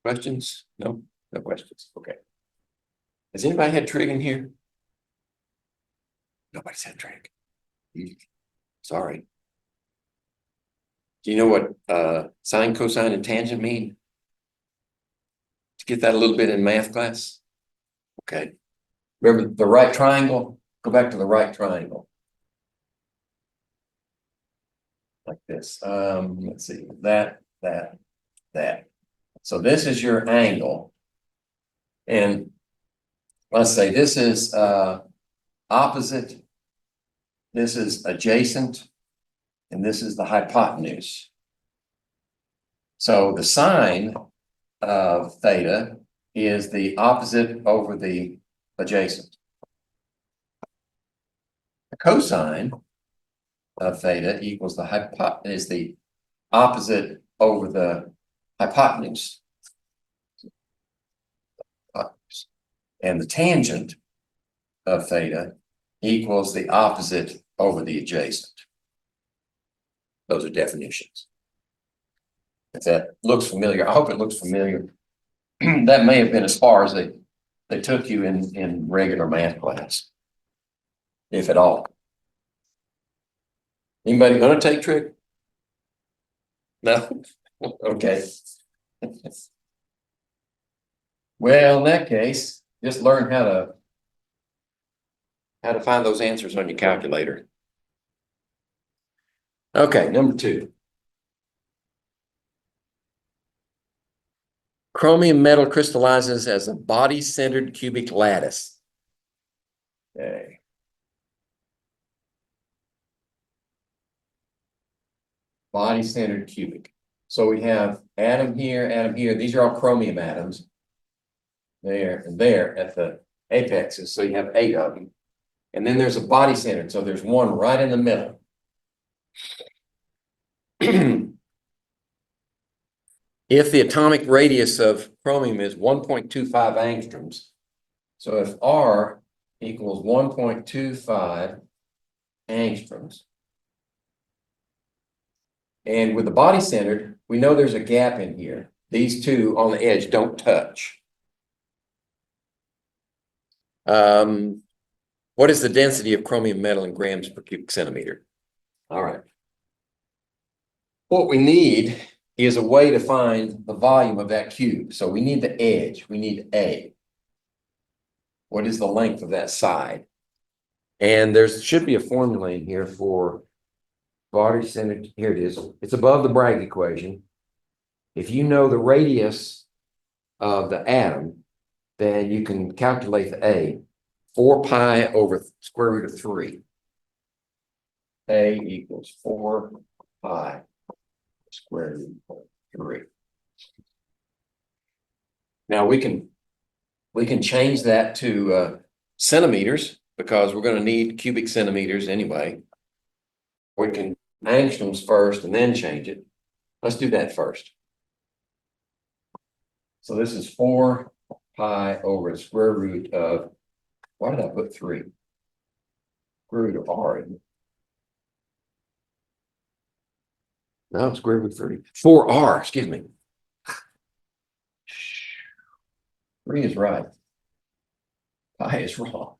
Questions? No? No questions. Okay. Has anybody had trig in here? Nobody's had trig. Sorry. Do you know what sine, cosine, and tangent mean? To get that a little bit in math class? Okay. Remember the right triangle? Go back to the right triangle. Like this. Let's see. That. So this is your angle. And let's say this is opposite. This is adjacent. And this is the hypotenuse. So the sine of theta is the opposite over the adjacent. The cosine of theta equals the opposite over the hypotenuse. And the tangent of theta equals the opposite over the adjacent. Those are definitions. If that looks familiar, I hope it looks familiar. That may have been as far as they took you in regular math class, if at all. Anybody gonna take trig? No? Okay. Well, in that case, just learn how to find those answers on your calculator. Okay, number 2. Chromium metal crystallizes as a body-centered cubic lattice. Okay. Body-centered cubic. So we have atom here. These are all chromium atoms. There and there at the apexes. So you have 8 of them. And then there's a body-centered. So there's one right in the middle. If the atomic radius of chromium is 1.25 angstroms, so if R equals 1.25 angstroms, and with the body centered, we know there's a gap in here. These two on the edge don't touch. What is the density of chromium metal in grams per cubic centimeter? All right. What we need is a way to find the volume of that cube. So we need the edge. We need A. What is the length of that side? And there should be a formula in here for body centered. Here it is. It's above the Bragg equation. If you know the radius of the atom, then you can calculate the A. 4 pi over square root of 3. A equals 4 pi square root of 3. Now we can change that to centimeters because we're going to need cubic centimeters anyway. We can angstroms first and then change it. Let's do that first. So this is 4 pi over the square root of, why did I put 3? Square root of R, isn't it? No, square root of 3. 4R, excuse me. 3 is right. Pi is wrong.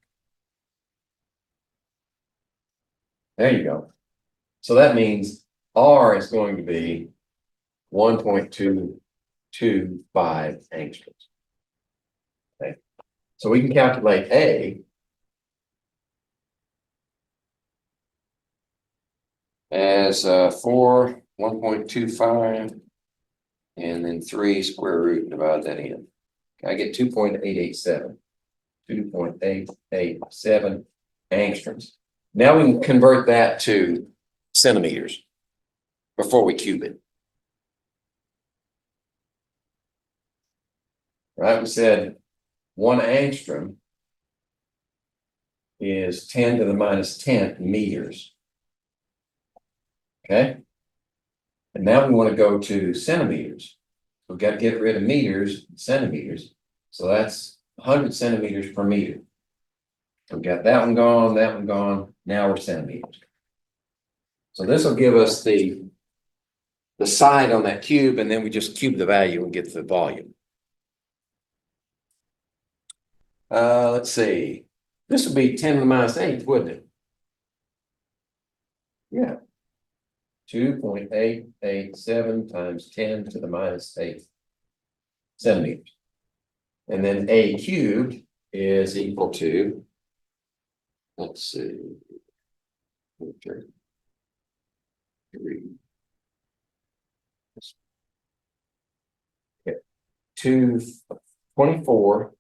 There you go. So that means R is going to be 1.225 angstroms. Okay. So we can calculate A as 1.25 and then 3 square root and divide that in. I get 2.887. 2.887 angstroms. Now we can convert that to centimeters before we cube it. Right, we said 1 angstrom is 10 to the minus 10 meters. Okay. And now we want to go to centimeters. We've got to get rid of meters, centimeters. So that's 100 centimeters per meter. So we've got that one gone, that one gone. Now we're centimeters. So this will give us the side on that cube, and then we just cube the value and get the volume. Let's see. This would be 10 to the minus 8, wouldn't it? Yeah. 2.887 times 10 to the minus 8 centimeters. And then A cubed is equal to, let's see, okay. 3. Okay. 224.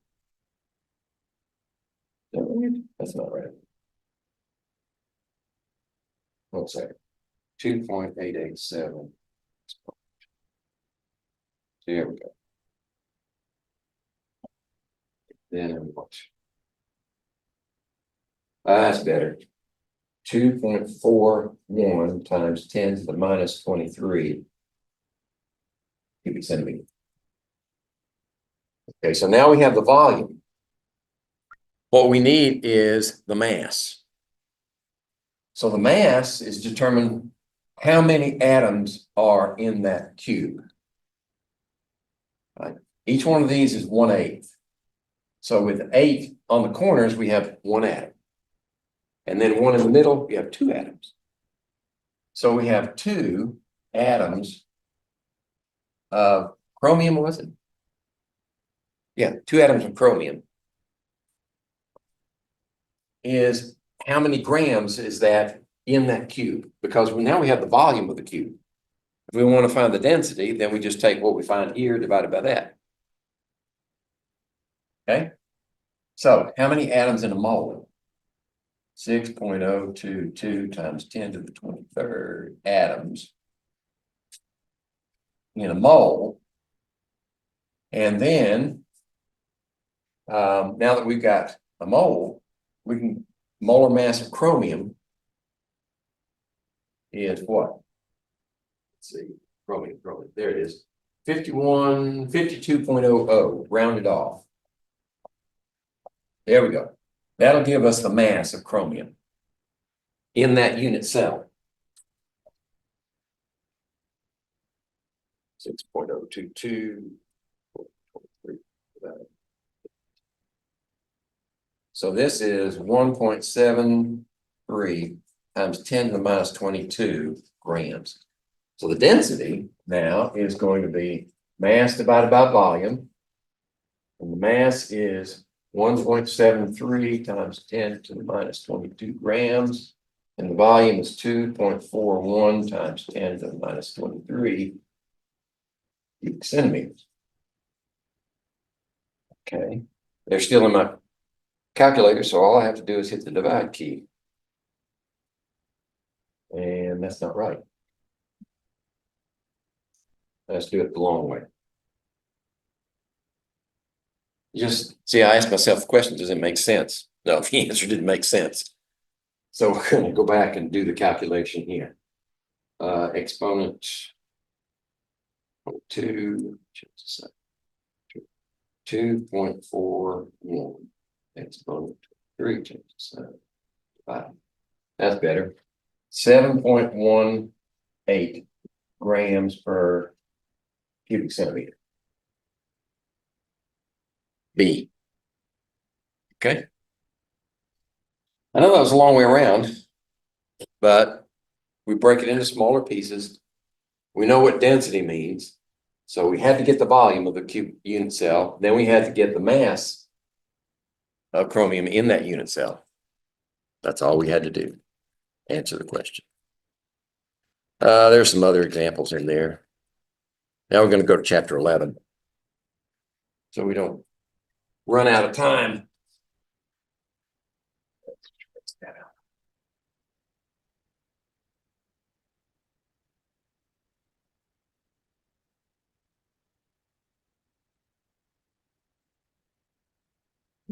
That's not right. One second. 2.887. There we go. Then what? That's better. 2.41 times 10 to the minus 23 cubic centimeters. Okay, so now we have the volume. What we need is the mass. So the mass is determined how many atoms are in that cube. Right. Each one of these is 1/8. So with 8 on the corners, we have 1 atom. And then 1 in the middle, we have 2 atoms. So we have 2 atoms of chromium, was it? Yeah, 2 atoms of chromium. Is how many grams is that in that cube? Because now we have the volume of the cube. If we want to find the density, then we just take what we find here divided by that. Okay. So how many atoms in a mole? 6.022 times 10 to the 23rd atoms in a mole. And then, now that we've got a mole, we can, molar mass of chromium is what? Let's see, chromium, there it is. 52.00, rounded off. There we go. That'll give us the mass of chromium in that unit cell. 6.022. So this is 1.73 times 10 to the minus 22 grams. So the density now is going to be mass divided by volume. And the mass is 1.73 times 10 to the minus 22 grams. And the volume is 2.41 times 10 to the minus 23 cubic centimeters. Okay, they're still in my calculator, so all I have to do is hit the divide key. And that's not right. Let's do it the long way. Just see, I asked myself the question, does it make sense? No, the answer didn't make sense. So we're going to go back and do the calculation here. Exponent 2, 2.41 exponent 3 changes. That's better. 7.18 grams per cubic centimeter. B. Okay. I know that was a long way around, but we break it into smaller pieces. We know what density means. So we had to get the volume of the cubic unit cell. Then we had to get the mass of chromium in that unit cell. That's all we had to do. Answer the question. There's some other examples in there. Now we're going to go to chapter 11. So we don't run out of time.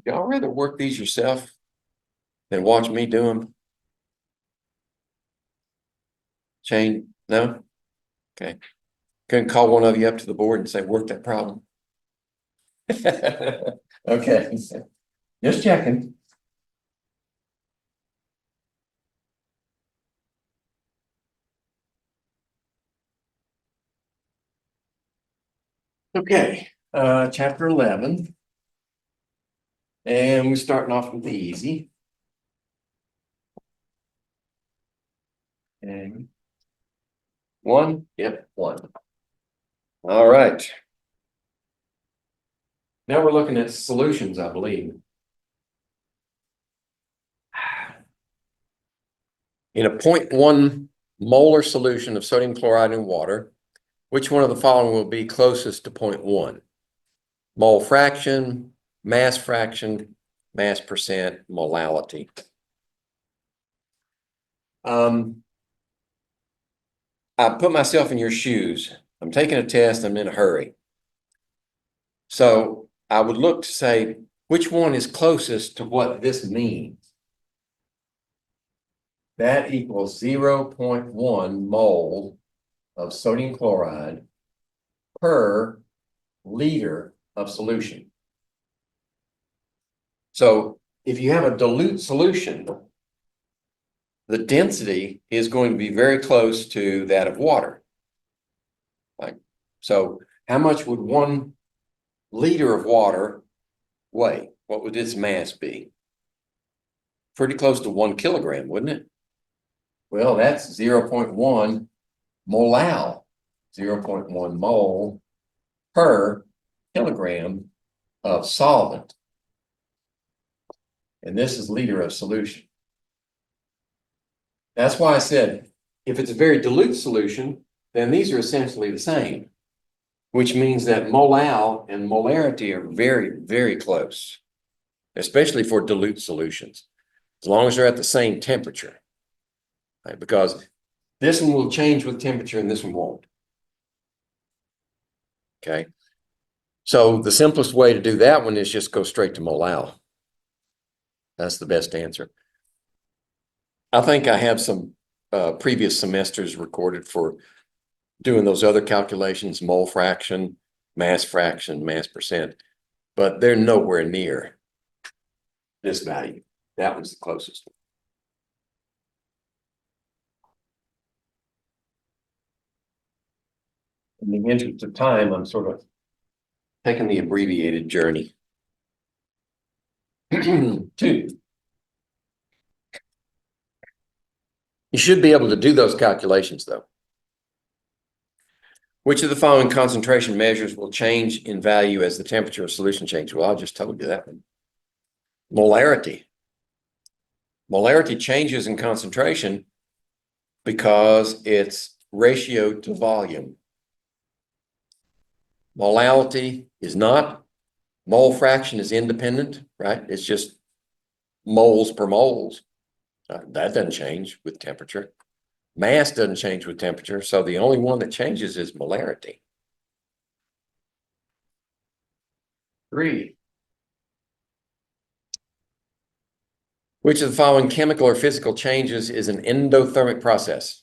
Y'all rather work these yourself than watch me do them? Shane, no? Okay. Couldn't call one of you up to the board and say, work that problem. Okay. Just checking. Okay, chapter 11. And we're starting off with the easy. And 1, yep, 1. All right. Now we're looking at solutions, I believe. In a 0.1 molar solution of sodium chloride in water, which one of the following will be closest to 0.1? Mole fraction, mass fraction, mass percent, molality. I put myself in your shoes. I'm taking a test, I'm in a hurry. So I would look to say, which one is closest to what this means? that equals 0.1 mole of sodium chloride per liter of solution. So if you have a dilute solution, the density is going to be very close to that of water. So how much would 1 liter of water weigh? What would its mass be? Pretty close to 1 kilogram, wouldn't it? Well, that's 0.1 molal, 0.1 mole per kilogram of solvent. And this is liter of solution. That's why I said, if it's a very dilute solution, then these are essentially the same, which means that molal and molarity are very, very close, especially for dilute solutions, as long as they're at the same temperature, right? Because this one will change with temperature and this one won't. Okay. So the simplest way to do that one is just go straight to molal. That's the best answer. I think I have some previous semesters recorded for doing those other calculations, mole fraction, mass percent, but they're nowhere near this value. That one's the closest. In the interest of time, I'm sort of taking the abbreviated journey. 2. You should be able to do those calculations, though. Which of the following concentration measures will change in value as the temperature of solution changes? Well, I just told you that one. Molarity. Molarity changes in concentration because it's ratio to volume. Molality is not. Mole fraction is independent, right? It's just moles per moles. That doesn't change with temperature. Mass doesn't change with temperature, so the only one that changes is molarity. 3. Which of the following chemical or physical changes is an endothermic process?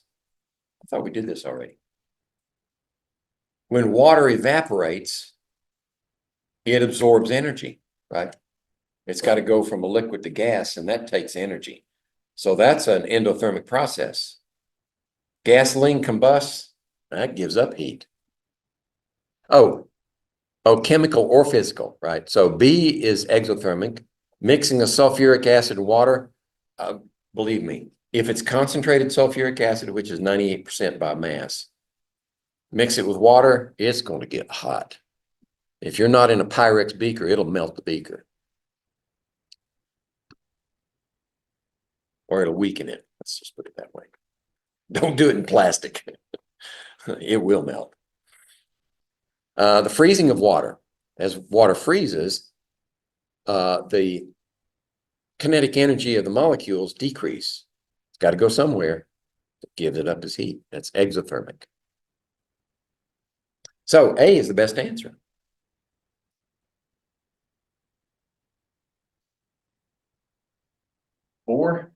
I thought we did this already. When water evaporates, it absorbs energy, right? It's got to go from a liquid to gas, and that takes energy. So that's an endothermic process. Gasoline combusts, that gives up heat. Oh, chemical or physical, right? So B is exothermic. Mixing a sulfuric acid and water, believe me, if it's concentrated sulfuric acid, which is 98% by mass, mix it with water, it's going to get hot. If you're not in a Pyrex beaker, it'll melt the beaker. Or it'll weaken it. Let's just put it that way. Don't do it in plastic. It will melt. The freezing of water. As water freezes, the kinetic energy of the molecules decrease. It's got to go somewhere. It gives it up as heat. That's exothermic. So A is the best answer. 4.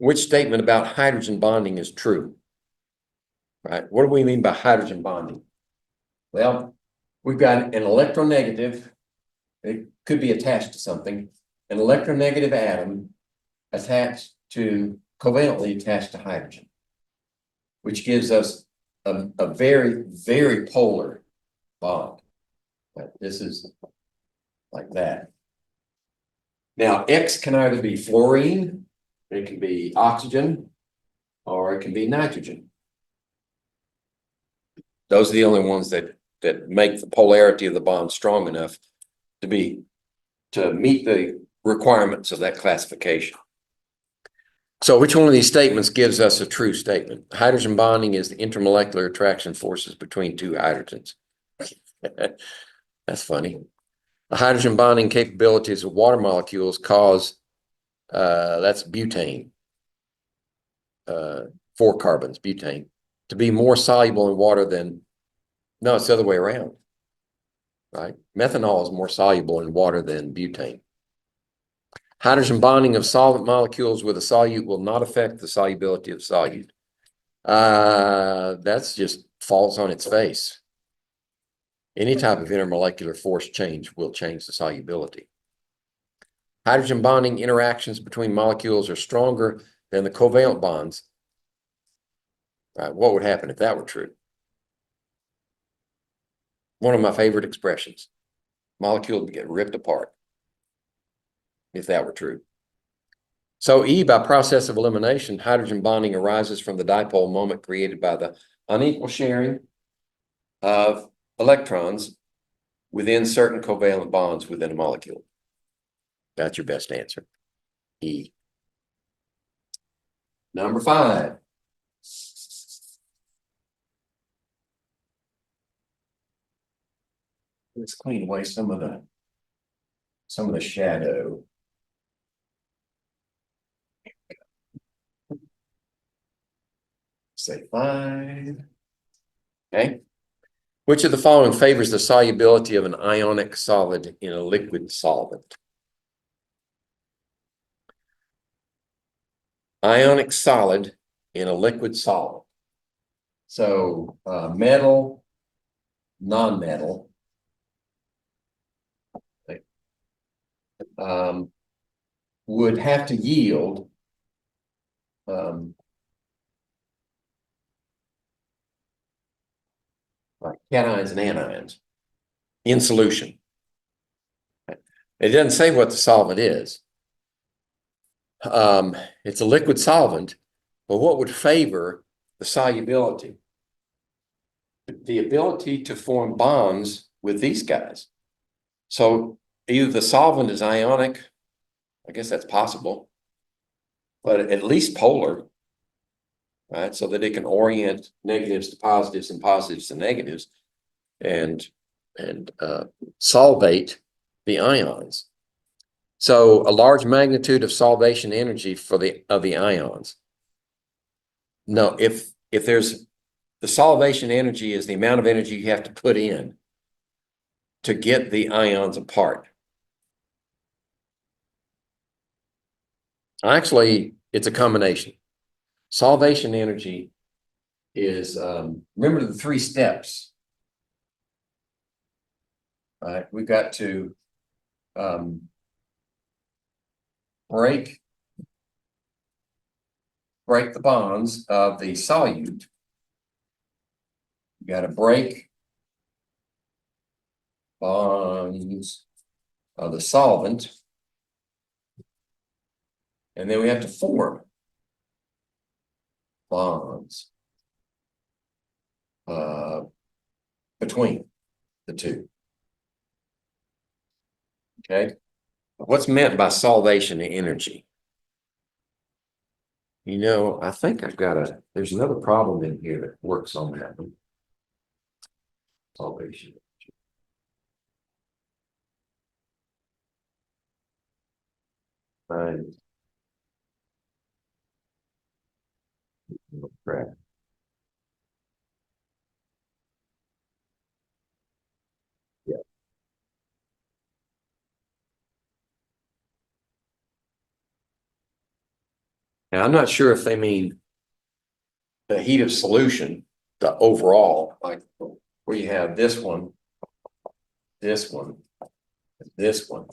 Which statement about hydrogen bonding is true? Right? What do we mean by hydrogen bonding? Well, we've got an electronegative. It could be attached to something. An electronegative atom attached to, covalently attached to hydrogen, which gives us a very, very polar bond. Right? This is like that. Now, X can either be fluorine, it can be oxygen, or it can be nitrogen. Those are the only ones that make the polarity of the bond strong enough to meet the requirements of that classification. So which one of these statements gives us a true statement? Hydrogen bonding is the intermolecular attraction forces between two hydrogens. That's funny. The hydrogen bonding capabilities of water molecules cause, that's butane, 4 carbons, butane, to be more soluble in water than, no, it's the other way around, right? Methanol is more soluble in water than butane. Hydrogen bonding of solvent molecules with a solute will not affect the solubility of solute. That's just falls on its face. Any type of intermolecular force change will change the solubility. Hydrogen bonding interactions between molecules are stronger than the covalent bonds. Right, what would happen if that were true? One of my favorite expressions. Molecule would get ripped apart if that were true. So E, by process of elimination, hydrogen bonding arises from the dipole moment created by the unequal sharing of electrons within certain covalent bonds within a molecule. That's your best answer. E. Number 5. Let's clean away some of the shadow. Say 5. Okay. Which of the following favors the solubility of an ionic solid in a liquid solvent? Ionic solid in a liquid solvent. So metal, non-metal, would have to yield like cations and anions in solution. It doesn't say what the solvent is. It's a liquid solvent, but what would favor the solubility? The ability to form bonds with these guys. So either the solvent is ionic, I guess that's possible, but at least polar, right? So that it can orient negatives to positives and positives to negatives and solvate the ions. So a large magnitude of solvation energy of the ions. No, if there's the solvation energy is the amount of energy you have to put in to get the ions apart. Actually, it's a combination. Solvation energy is, remember the 3 steps. All right, we've got to break the bonds of the solute. You got to break bonds of the solvent. And then we have to form bonds between the two. Okay. What's meant by solvation energy? You know, I think there's another problem in here that works on that one. Solvation. Right. Correct. Yeah. Now, I'm not sure if they mean the heat of solution, the overall, like where you have this one, this one, and this one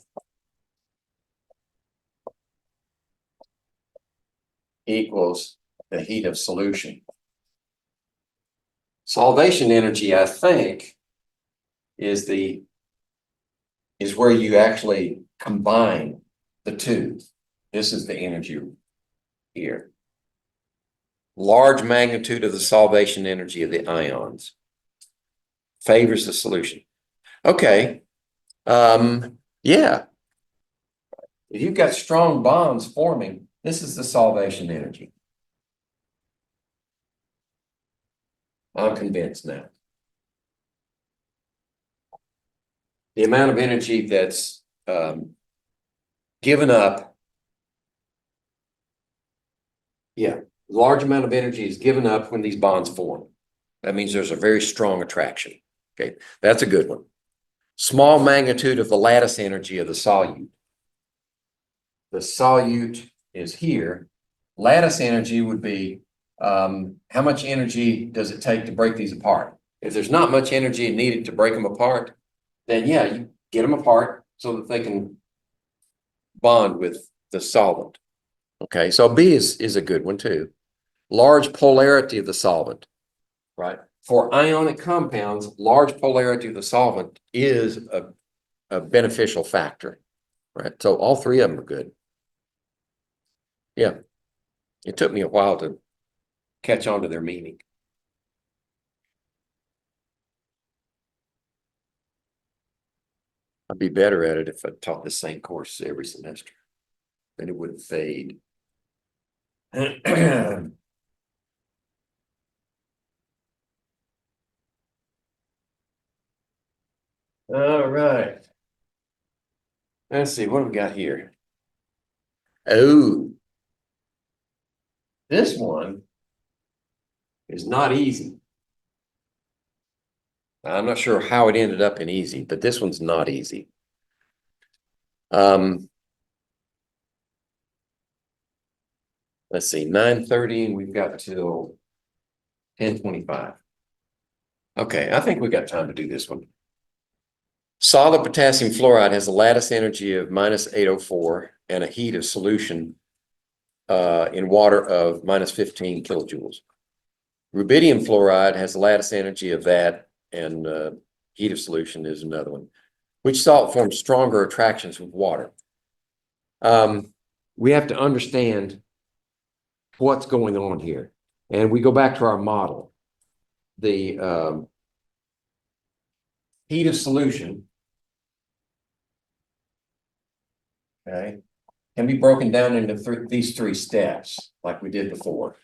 equals the heat of solution. Solvation energy, I think, is where you actually combine the two. This is the energy here. Large magnitude of the solvation energy of the ions favors the solution. Okay. Yeah. If you've got strong bonds forming, this is the solvation energy. I'm convinced now. The amount of energy that's given up. Yeah, large amount of energy is given up when these bonds form. That means there's a very strong attraction. Okay, that's a good one. Small magnitude of the lattice energy of the solute. the solute is here. Lattice energy would be, how much energy does it take to break these apart? If there's not much energy needed to break them apart, then yeah, you get them apart so that they can bond with the solvent. Okay, so B is a good one too. Large polarity of the solvent, right? For ionic compounds, large polarity of the solvent is a beneficial factor, right? So all three of them are good. Yeah, it took me a while to catch on to their meaning. I'd be better at it if I taught the same course every semester. Then it wouldn't fade. All right. Let's see, what have we got here? Oh, this one is not easy. I'm not sure how it ended up in easy, but this one's not easy. Let's see, 9:30, and we've got till 10:25. Okay, I think we got time to do this one. Solid potassium fluoride has a lattice energy of -804 and a heat of solution in water of -15 kilojoules. Rubidium fluoride has a lattice energy of that, and heat of solution is another one. Which salt forms stronger attractions with water? We have to understand what's going on here. And we go back to our model. The heat of solution, okay, can be broken down into these three steps, like we did before.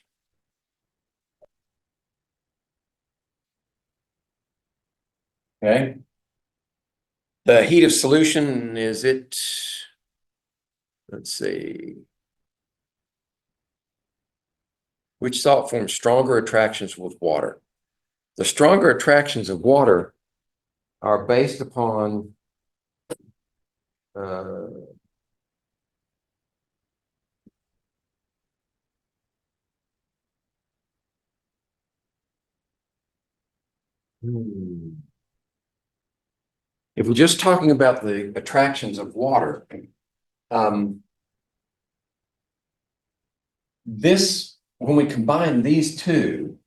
Okay. The heat of solution is it, let's see. Which salt forms stronger attractions with water? The stronger attractions of water are based upon if we're just talking about the attractions of water, when we combine these two,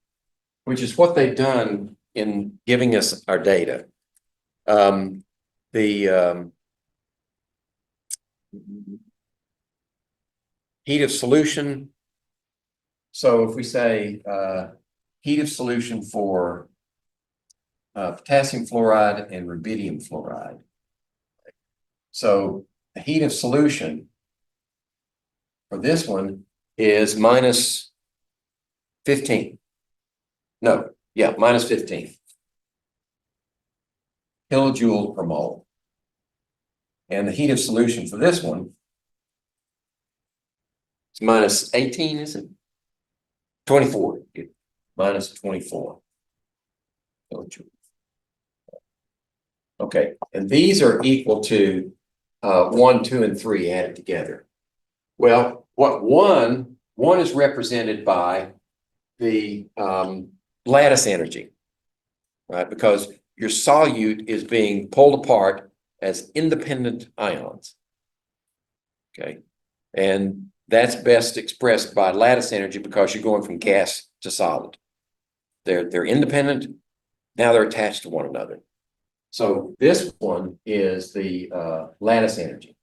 which is what they've done in giving us our data, the heat of solution. So if we say heat of solution for potassium fluoride and rubidium fluoride. So the heat of solution for this one is -15. No, yeah, -15 kilojoule per mole. And the heat of solution for this one is -18, isn't it? 24, -24 kilojoules. Okay, and these are equal to 1, 2, and 3 added together. Well, what one is represented by the lattice energy, right? Because your solute is being pulled apart as independent ions. Okay, and that's best expressed by lattice energy because you're going from gas to solid. They're independent. Now they're attached to one another. So this one is the lattice energy.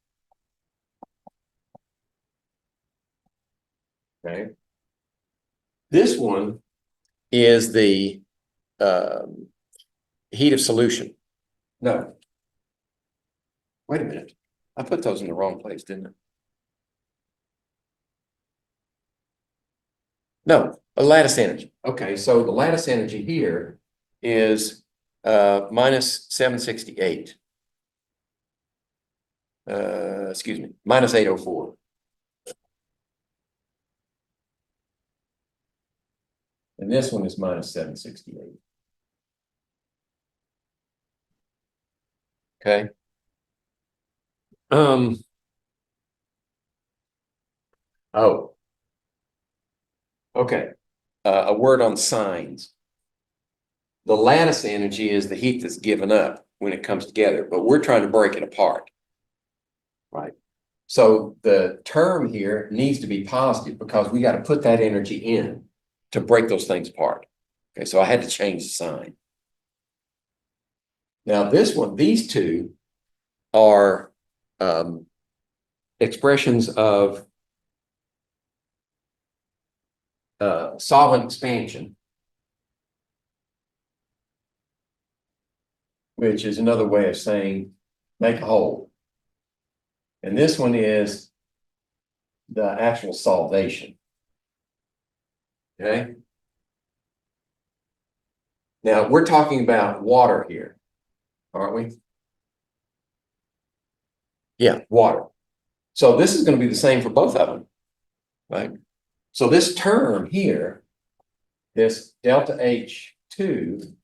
Okay. This one is the heat of solution. No. Wait a minute. I put those in the wrong place, didn't I? No, a lattice energy. Okay, so the lattice energy here is -768. Excuse me, -804. And this one is -768. Okay. Oh. Okay, a word on signs. The lattice energy is the heat that's given up when it comes together, but we're trying to break it apart. Right. So the term here needs to be positive because we got to put that energy in to break those things apart. Okay, so I had to change the sign. Now this one, these two are expressions of solvent expansion, which is another way of saying make a hole. And this one is the actual solvation. Okay. Now we're talking about water here, aren't we? Yeah, water. So this is going to be the same for both of them, right? So this term here, this delta H2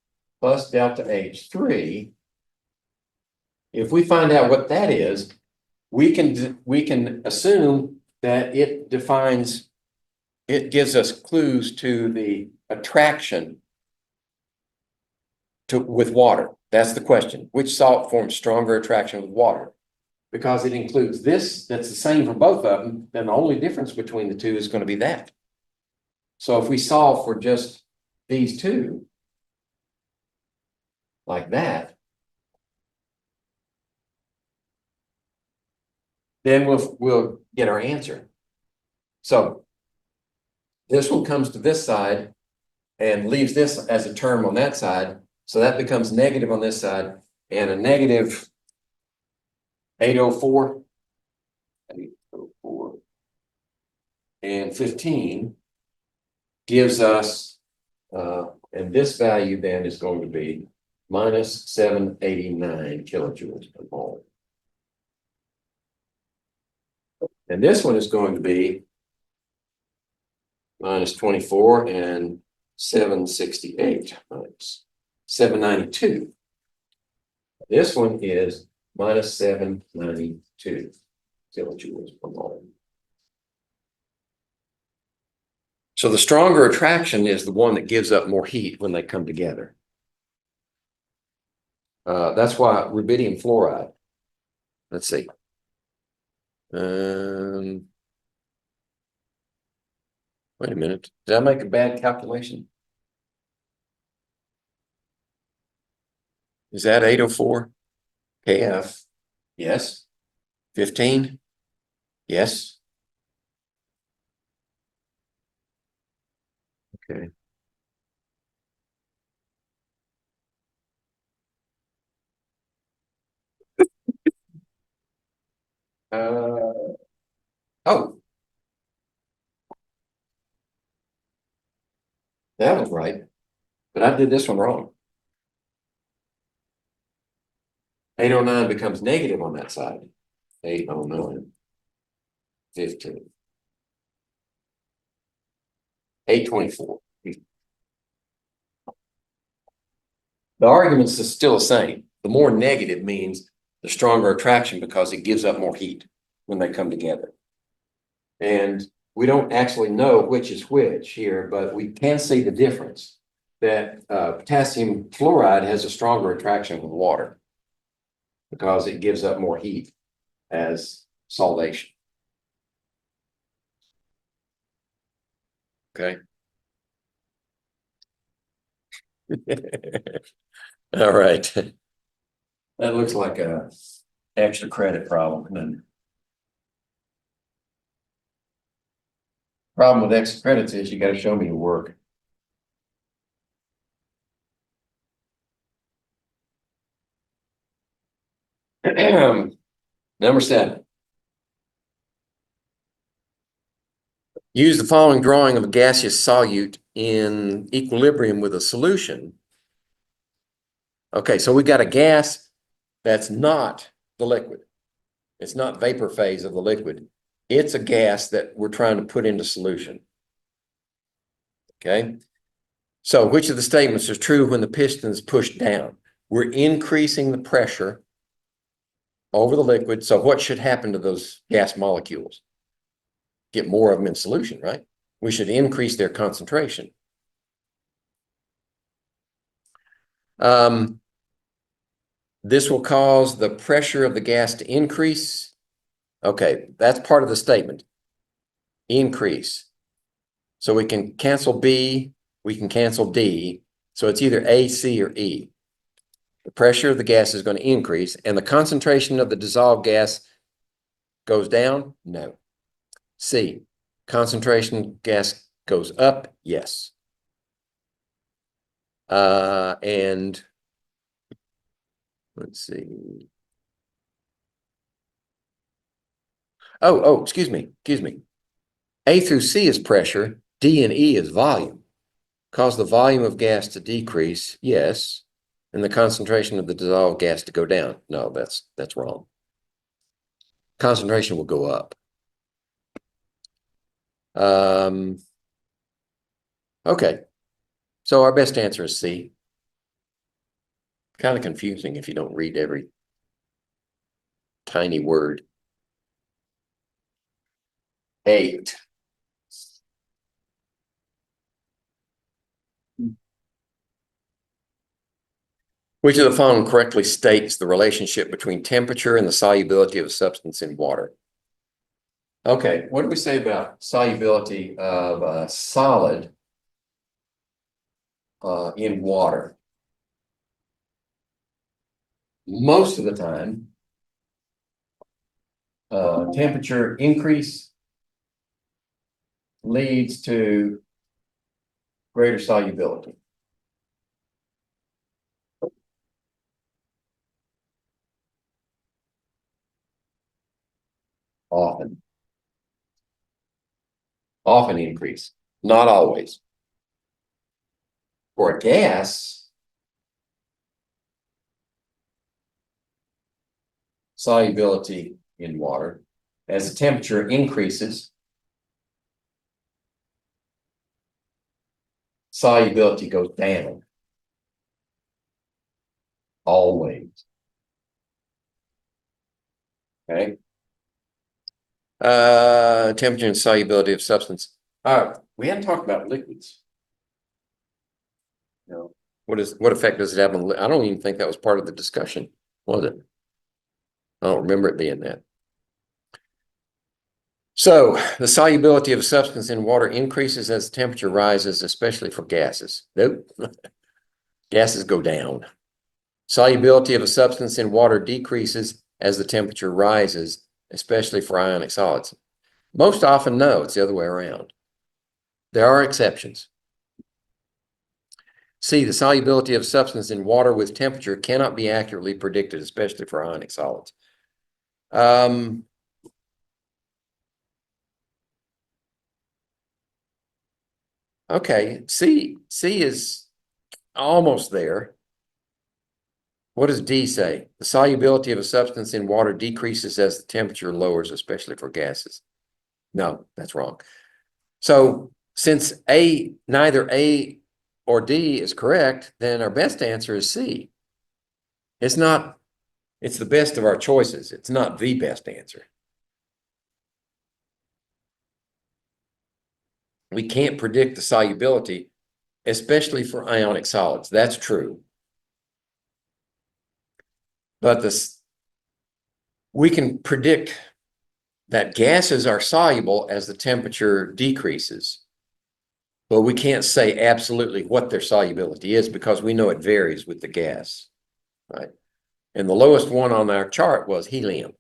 plus delta H3, if we find out what that is, we can assume that it gives us clues to the attraction with water. That's the question. Which salt forms stronger attraction with water? Because it includes this, that's the same for both of them, then the only difference between the two is going to be that. So if we solve for just these two, like that, then we'll get our answer. So this one comes to this side and leaves this as a term on that side. So that becomes negative on this side, and a negative 804, 804 and 15 gives us, and this value then is going to be minus 789 kilojoules per mole. And this one is going to be minus 24 and 768 minus 792. This one is minus 792 kilojoules per mole. So the stronger attraction is the one that gives up more heat when they come together. That's why rubidium fluoride. Let's see. Wait a minute. Did I make a bad calculation? Is that 804 KF? Yes. 15? Yes. Okay. Oh, that was right, but I did this one wrong. 809 becomes negative on that side. 809, 15, 824. The argument's still the same. The more negative means the stronger attraction because it gives up more heat when they come together. And we don't actually know which is which here, but we can see the difference that potassium fluoride has a stronger attraction with water because it gives up more heat as solvation. Okay. All right. That looks like a extra credit problem. And problem with extra credits is you got to show me your work. Number 7. Use the following drawing of a gaseous solute in equilibrium with a solution. Okay, so we got a gas that's not the liquid. It's not vapor phase of the liquid. It's a gas that we're trying to put into solution. Okay, so which of the statements is true when the piston is pushed down? We're increasing the pressure over the liquid. So what should happen to those gas molecules? get more of them in solution, right? We should increase their concentration. This will cause the pressure of the gas to increase. Okay, that's part of the statement. Increase. So we can cancel B, we can cancel D. So it's either A, C, or E. The pressure of the gas is going to increase, and the concentration of the dissolved gas goes down? No. C, concentration gas goes up? Yes. And let's see. Excuse me. A through C is pressure, D and E is volume. Cause the volume of gas to decrease? Yes. And the concentration of the dissolved gas to go down? No, that's wrong. Concentration will go up. Okay. So our best answer is C. Kind of confusing if you don't read every tiny word. 8. Which of the following correctly states the relationship between temperature and the solubility of a substance in water? Okay, what do we say about solubility of a solid in water? Most of the time, temperature increase leads to greater solubility. Often increase, not always. For a gas, solubility in water, as the temperature increases, solubility goes down. Always. Okay. Temperature and solubility of substance. We hadn't talked about liquids. No. What effect does it have on? I don't even think that was part of the discussion, was it? I don't remember it being that. So the solubility of a substance in water increases as the temperature rises, especially for gases. Nope. Gases go down. Solubility of a substance in water decreases as the temperature rises, especially for ionic solids. Most often, no, it's the other way around. There are exceptions. C, the solubility of substance in water with temperature cannot be accurately predicted, especially for ionic solids. Okay, C is almost there. What does D say? The solubility of a substance in water decreases as the temperature lowers, especially for gases. No, that's wrong. So since neither A or D is correct, then our best answer is C. It's the best of our choices. It's not the best answer. We can't predict the solubility, especially for ionic solids. That's true. But we can predict that gases are soluble as the temperature decreases. But we can't say absolutely what their solubility is because we know it varies with the gas, right? And the lowest one on our chart was helium.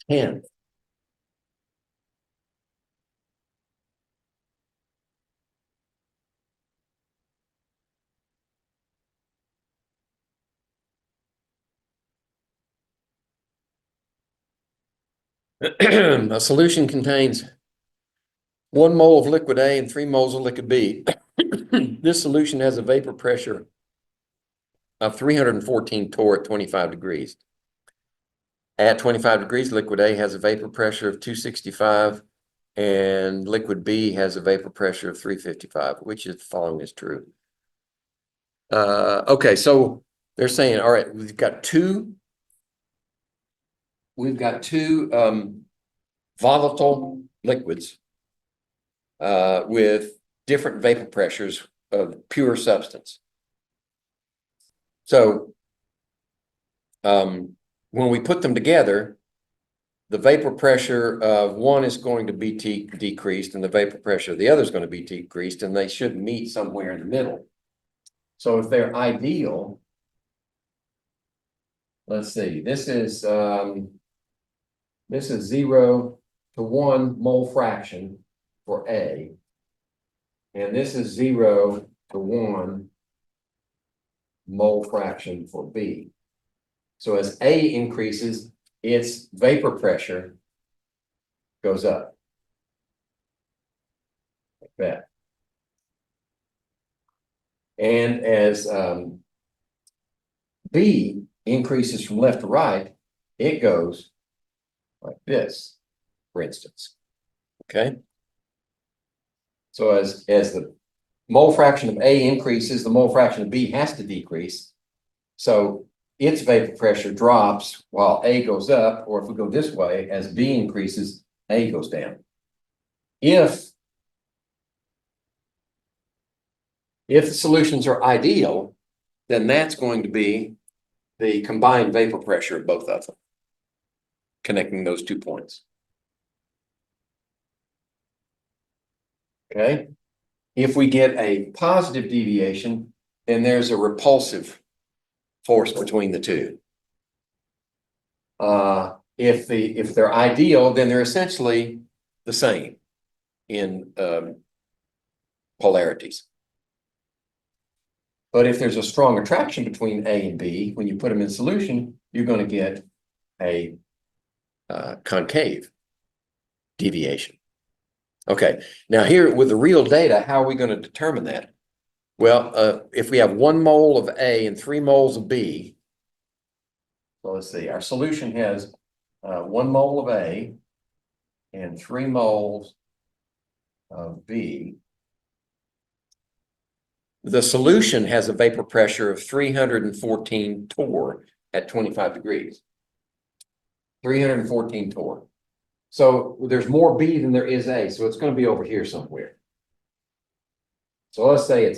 And a solution contains 1 mole of liquid A and 3 moles of liquid B. This solution has a vapor pressure of 314 torr at 25 degrees. At 25 degrees, liquid A has a vapor pressure of 265 and liquid B has a vapor pressure of 355, which is the following is true. Okay, so they're saying, all right, we've got 2 we've got two volatile liquids with different vapor pressures of pure substance. So when we put them together, the vapor pressure of one is going to be decreased and the vapor pressure of the other is going to be decreased, and they should meet somewhere in the middle. So if they're ideal, let's see, this is 0 to 1 mole fraction for A, and this is 0 to 1 mole fraction for B. So as A increases, its vapor pressure goes up like that. And as B increases from left to right, it goes like this, for instance. Okay. So as the mole fraction of A increases, the mole fraction of B has to decrease. So its vapor pressure drops while A goes up, or if we go this way, as B increases, A goes down. If the solutions are ideal, then that's going to be the combined vapor pressure of both of them, connecting those 2 points. Okay. If we get a positive deviation, then there's a repulsive force between the two. If they're ideal, then they're essentially the same in polarities. But if there's a strong attraction between A and B, when you put them in solution, you're going to get a concave deviation. Okay, now here with the real data, how are we going to determine that? Well, if we have 1 mole of A and 3 moles of B, so let's see, our solution has 1 mole of A and 3 moles of B. The solution has a vapor pressure of 314 torr at 25 degrees. 314 torr. So there's more B than there is A, so it's going to be over here somewhere. So let's say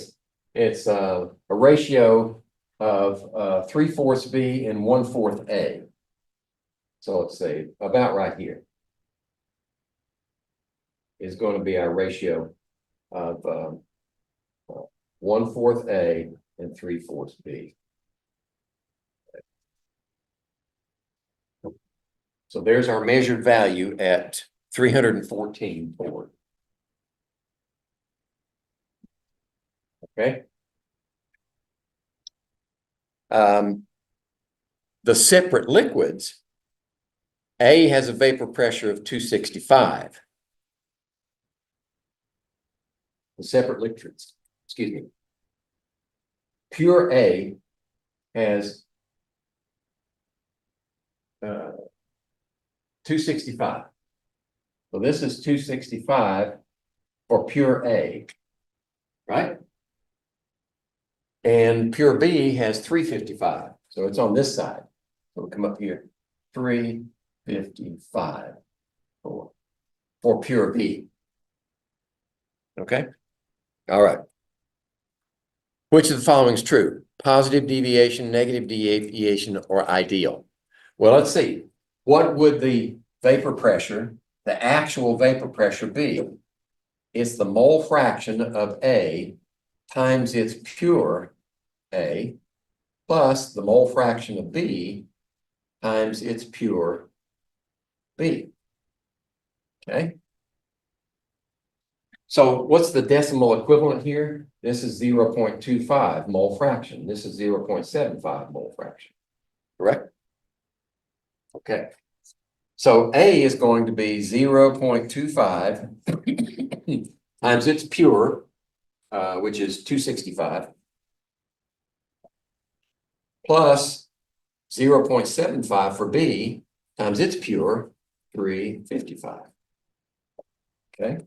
it's a ratio of 3/4 B and 1/4 A. So let's say about right here is going to be our ratio of 1/4 A and 3/4 B. So there's our measured value at 314 torr. Okay. The separate liquids, A has a vapor pressure of 265. The separate liquids, excuse me. Pure A has 265. So this is 265 for pure A, right? And pure B has 355. So it's on this side. So we'll come up here, 355 for pure B. Okay. All right. Which of the following is true? Positive deviation, negative deviation, or ideal? Well, let's see. What would the vapor pressure, the actual vapor pressure be? It's the mole fraction of A times its pure A plus the mole fraction of B times its pure B. Okay. So what's the decimal equivalent here? This is 0.25 mole fraction. This is 0.75 mole fraction. Correct? Okay. So A is going to be 0.25 times its pure, which is 265, plus 0.75 for B times its pure, 355. Okay.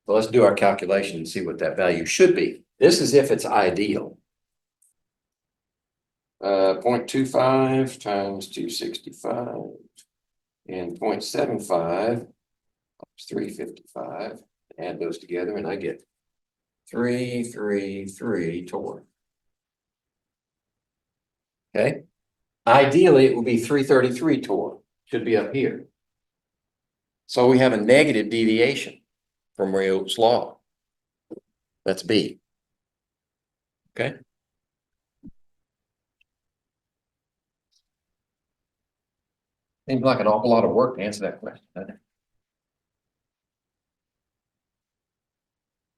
So let's do our calculation and see what that value should be. This is if it's ideal. 0.25 times 265 And 0.75 is 355. Add those together and I get 333 torr. Okay. Ideally, it will be 333 torr. Should be up here. So we have a negative deviation from Rayot's law. That's B. Okay. Seems like an awful lot of work to answer that question, doesn't it?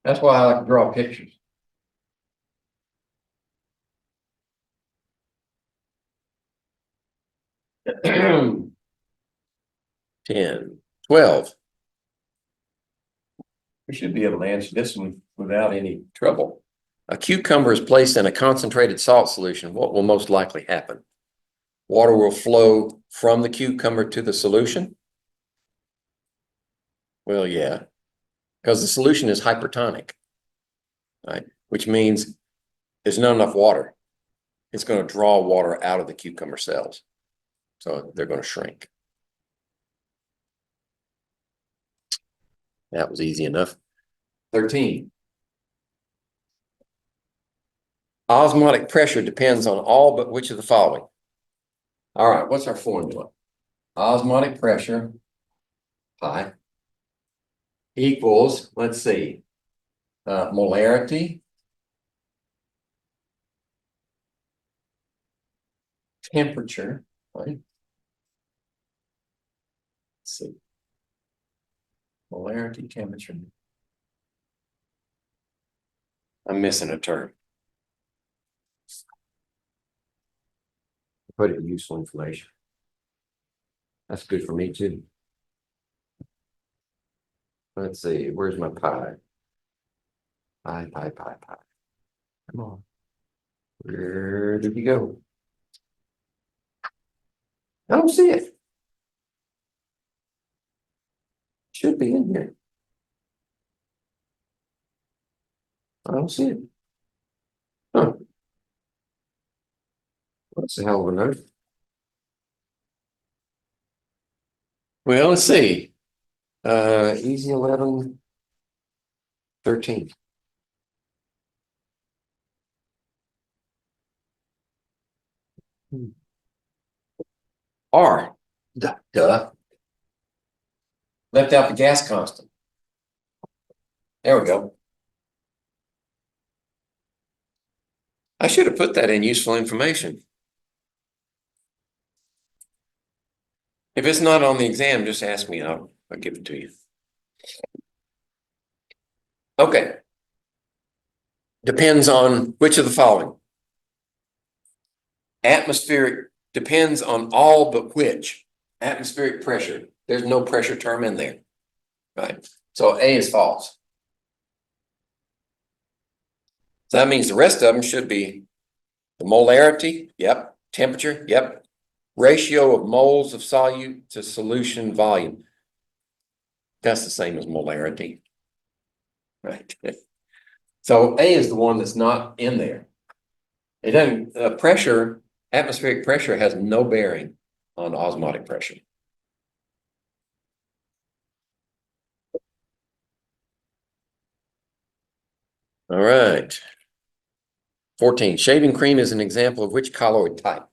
That's why I like to draw pictures. Ten, 12. We should be able to answer this one without any trouble. A cucumber is placed in a concentrated salt solution. What will most likely happen? Water will flow from the cucumber to the solution? Well, yeah, because the solution is hypertonic, right? Which means there's not enough water. It's going to draw water out of the cucumber cells. So they're going to shrink. That was easy enough. 13. Osmotic pressure depends on all but which of the following? All right, what's our formula? Osmotic pressure, pi, equals, let's see, molarity, temperature, right? Let's see. Molarity, temperature. I'm missing a term. Put it in useful information. That's good for me too. Let's see, where's my pi? Pi. Come on. Where did you go? I don't see it. Should be in here. I don't see it. Huh. That's a hell of a note. Well, let's see. Easy 11, 13. R. Duh. Left out the gas constant. There we go. I should have put that in useful information. If it's not on the exam, just ask me. I'll give it to you. Okay. Depends on which of the following? Atmospheric depends on all but which? Atmospheric pressure. There's no pressure term in there. Right. So A is false. So that means the rest of them should be the molarity. Yep. Temperature. Yep. Ratio of moles of solute to solution volume. That's the same as molarity. Right. So A is the one that's not in there. It doesn't, pressure, atmospheric pressure has no bearing on osmotic pressure. All right. 14. Shaving cream is an example of which colloid type?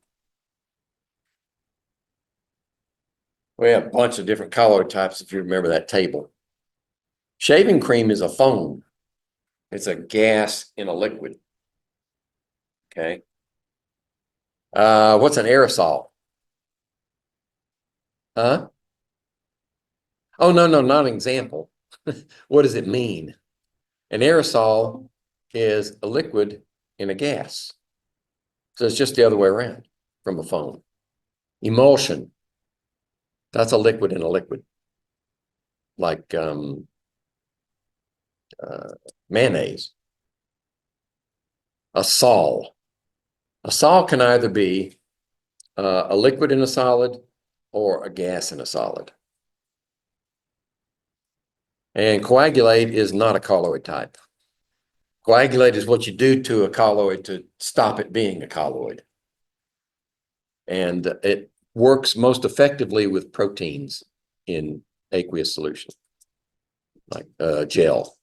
We have a bunch of different colloid types if you remember that table. Shaving cream is a foam. It's a gas in a liquid. Okay. What's an aerosol? Huh? Oh, no, not an example. What does it mean? An aerosol is a liquid in a gas. So it's just the other way around from a foam. Emulsion. That's a liquid in a liquid. Like mayonnaise. A sol. A sol can either be a liquid in a solid or a gas in a solid. And coagulate is not a colloid type. Coagulate is what you do to a colloid to stop it being a colloid. And works most effectively with proteins in aqueous solution, like gel.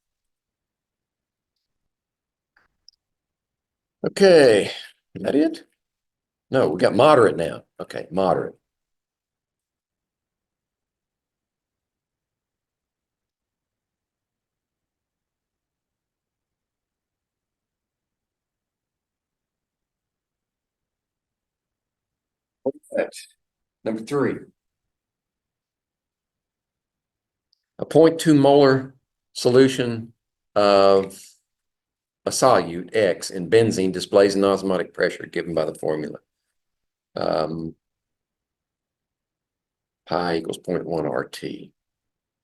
Okay, is that it? No, we got moderate now. Okay, moderate. Number 3. A 0.2 molar solution of a solute X in benzene displays an osmotic pressure given by the formula. Pi equals 0.1 RT.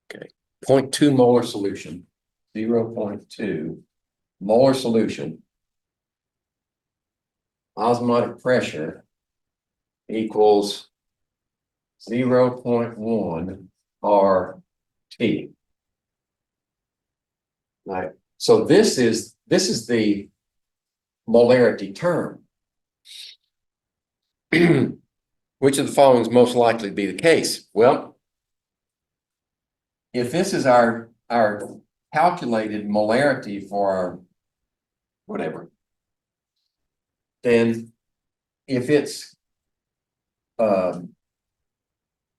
Okay. 0.2 molar solution, 0.2 molar solution. Osmotic pressure equals 0.1 RT. Right. So this is the molarity term. Which of the following is most likely to be the case? Well, if this is our calculated molarity for our whatever, then if its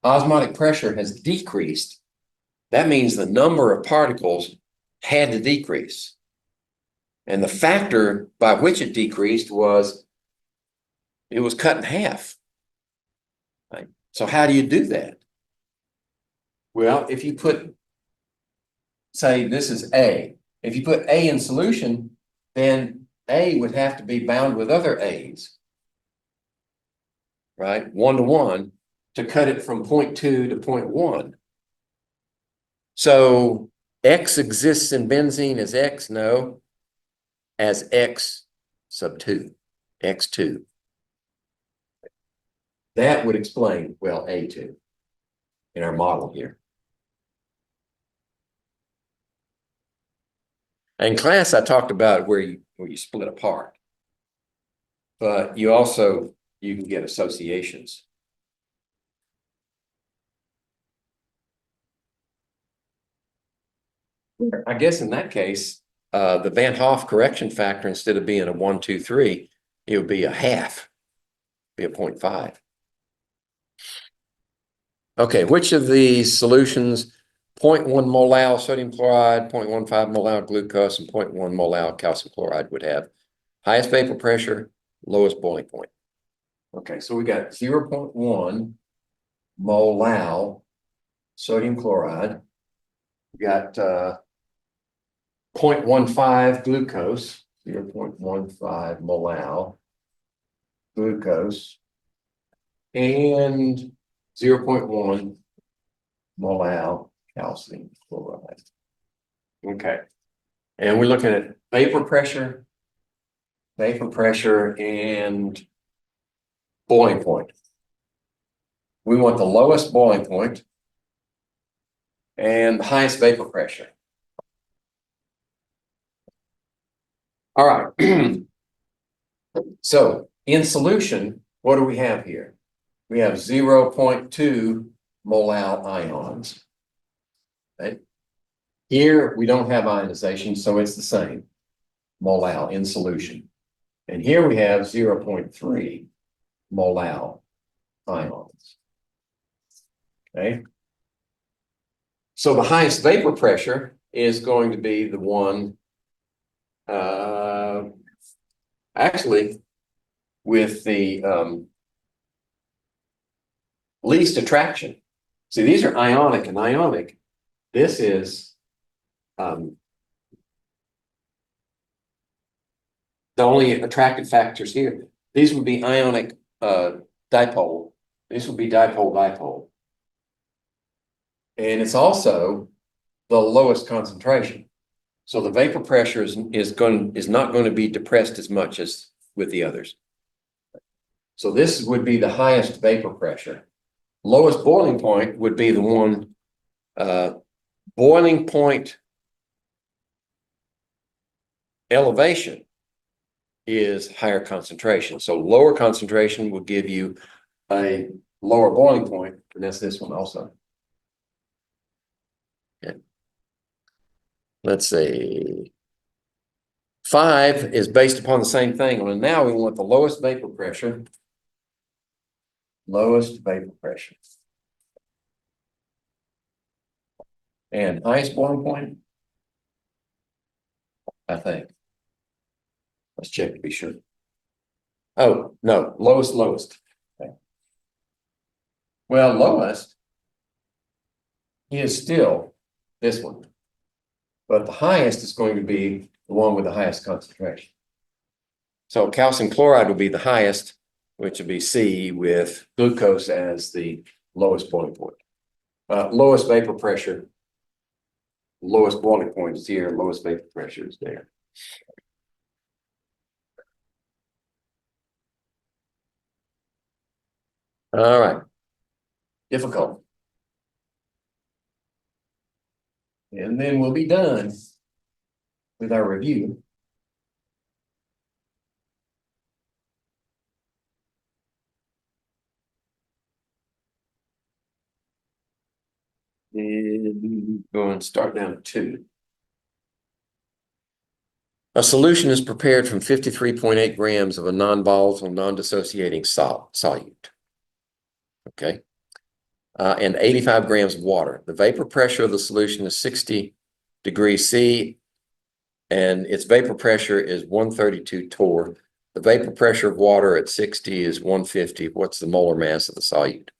osmotic pressure has decreased, that means the number of particles had to decrease. And the factor by which it decreased was it was cut in half. Right? So how do you do that? Well, if you put, say this is A. If you put A in solution, then A would have to be bound with other A's, right? 1 to 1 to cut it from 0.2 to 0.1. So X exists in benzene as X? No, as X sub 2, X2. That would explain, well, A2 in our model here. In class, I talked about where you split apart, but you can get associations. I guess in that case, the Van Hoff correction factor, instead of being a 1, 2, 3, it would be a half, be a 0.5. Okay, which of these solutions, 0.1 molal sodium chloride, 0.15 molal glucose, and 0.1 molal calcium chloride would have highest vapor pressure, lowest boiling point? Okay, so we got 0.1 molal sodium chloride. We got 0.15 glucose, 0.15 molal glucose, and 0.1 molal calcium chloride. Okay. And we're looking at vapor pressure, and boiling point. We want the lowest boiling point and the highest vapor pressure. All right. So in solution, what do we have here? We have 0.2 molal ions. Okay. Here we don't have ionization, so it's the same molal in solution. And here we have 0.3 molal ions. Okay. So the highest vapor pressure is going to be the one actually with the least attraction. See, these are ionic and ionic. This is the only attractive factors here. These would be ionic dipole. This would be dipole-dipole. And it's also the lowest concentration. So the vapor pressure is not going to be depressed as much as with the others. So this would be the highest vapor pressure. Lowest boiling point would be the one boiling point elevation is higher concentration. So lower concentration will give you a lower boiling point, and that's this one also. Okay. Let's see. 5 is based upon the same thing. Well, now we want the lowest vapor pressure. Lowest vapor pressure. And highest boiling point, I think. Let's check to be sure. Oh, no, lowest. Okay. Well, lowest is still this one. But the highest is going to be the one with the highest concentration. So calcium chloride will be the highest, which will be C, with glucose as the lowest boiling point. Lowest vapor pressure, lowest boiling point is here, lowest vapor pressure is there. All right. Difficult. And then we'll be done with our review. And go and start down at 2. A solution is prepared from 53.8 grams of a non-volatile, non-dissociating solute. Okay. And 85 grams of water. The vapor pressure of the solution is 60 degrees C, and its vapor pressure is 132 torr. The vapor pressure of water at 60 is 150. What's the molar mass of the solute?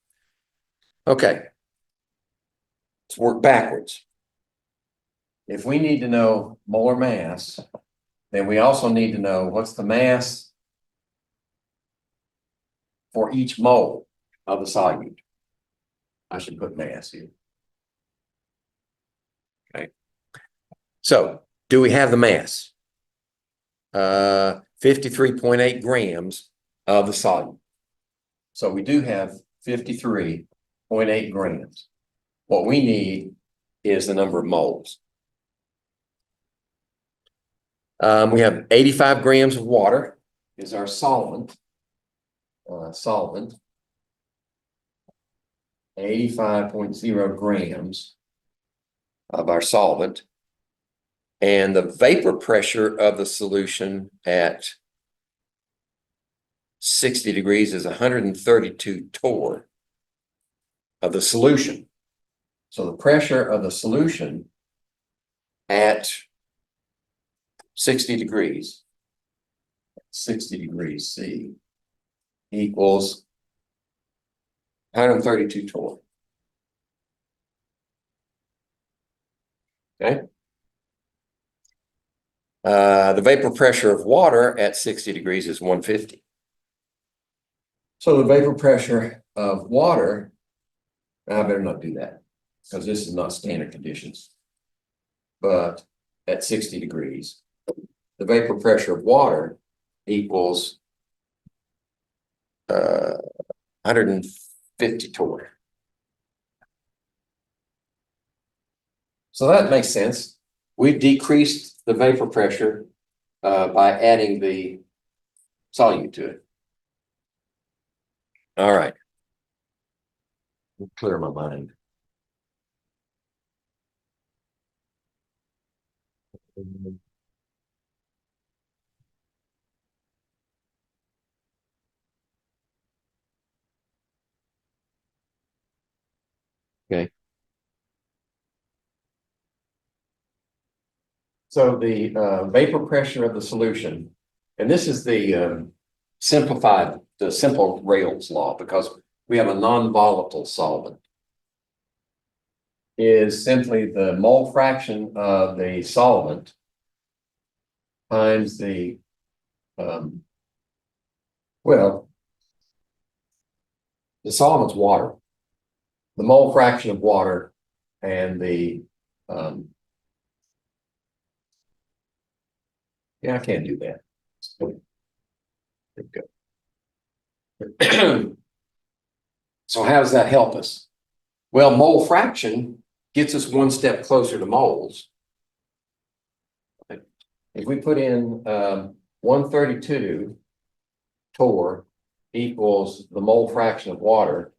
Okay. Let's work backwards. If we need to know molar mass, then we also need to know what's the mass for each mole of the solute. I should put mass here. Okay. So, do we have the mass? 53.8 grams of the solute. So we do have 53.8 grams. What we need is the number of moles. We have 85 grams of water is our solvent. 85.0 grams of our solvent. And the vapor pressure of the solution at 60 degrees is 132 torr of the solution. So the pressure of the solution at 60 degrees C equals 132 torr. Okay. The vapor pressure of water at 60 degrees is 150. So the vapor pressure of water, I better not do that because this is not standard conditions. But at 60 degrees, the vapor pressure of water equals 150 torr. So that makes sense. We've decreased the vapor pressure by adding the solute to it. All right. Clear my mind. Okay. So the vapor pressure of the solution, and this is the simple Rails law, because we have a non-volatile solvent, is simply the mole fraction of the solvent times the, the solvent's water, the mole fraction of water, and the, yeah, I can't do that. There we go. So how does that help us? Well, mole fraction gets us one step closer to moles. If we put in 132 torr equals the mole fraction of water,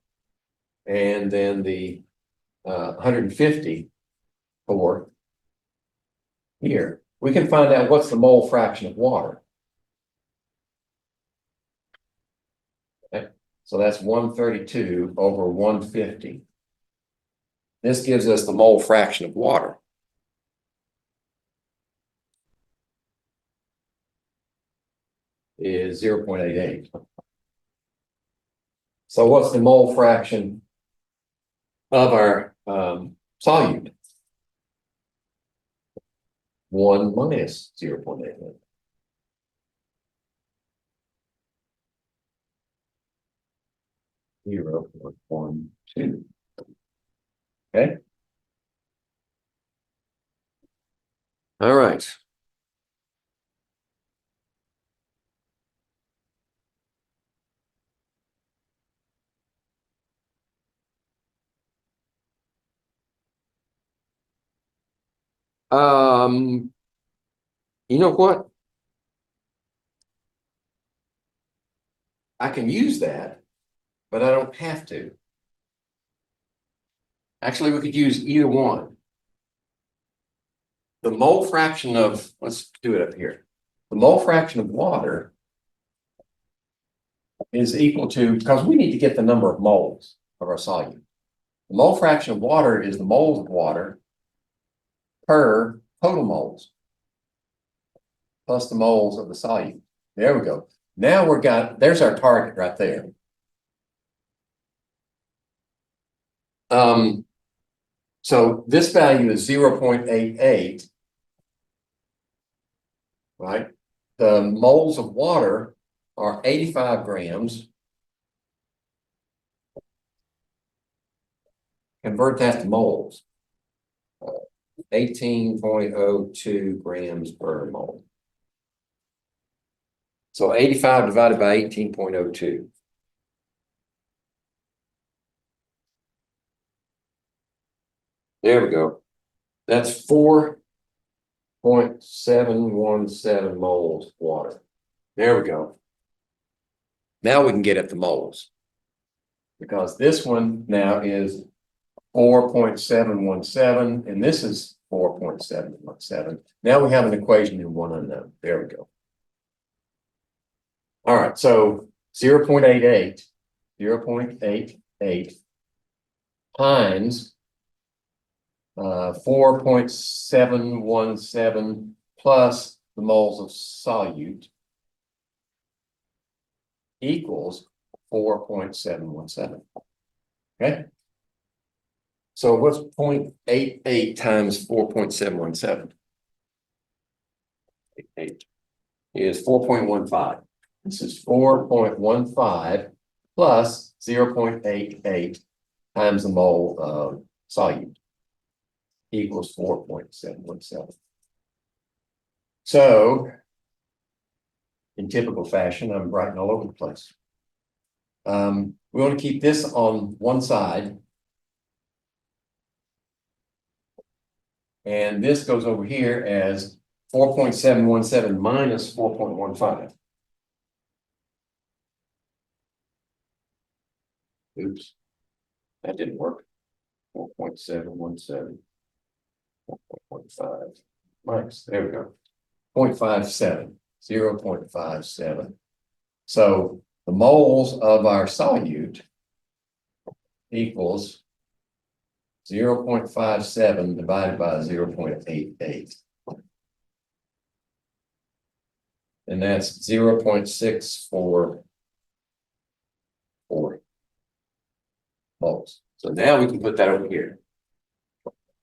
and then the 150 for here, we can find out what's the mole fraction of water. Okay, so that's 132 over 150. This gives us the mole fraction of water. Is 0.88. So what's the mole fraction of our solute? 1 minus 0.88. Zero point 1, 2. Okay. All right. You know what? I can use that, but I don't have to. Actually, we could use either one. The mole fraction of, let's do it up here. The mole fraction of water is equal to, because we need to get the number of moles of our solute. The mole fraction of water is the moles of water per total moles plus the moles of the solute. There we go. Now there's our target right there. So this value is 0.88, right? The moles of water are 85 grams. Convert that to moles. 18.02 grams per mole. So 85 divided by 18.02. There we go. That's 4.717 moles of water. There we go. Now we can get at the moles. Because this one now is 4.717, and this is 4.717. Now we have an equation in one unknown. There we go. All right, so 0.88 times 4.717 plus the moles of solute equals 4.717. Okay. So what's 0.88 times 4.717? 8 is 4.15. This is 4.15 plus 0.88 times the mole of solute equals 4.717. So, in typical fashion, I'm writing all over the place. We want to keep this on one side. And this goes over here as 4.717 minus 4.15. Oops, that didn't work. 4.717, 4.15 minus, there we go. 0.57, 0.57. So the moles of our solute equals 0.57 divided by 0.88. And that's 0.644 moles. So now we can put that over here.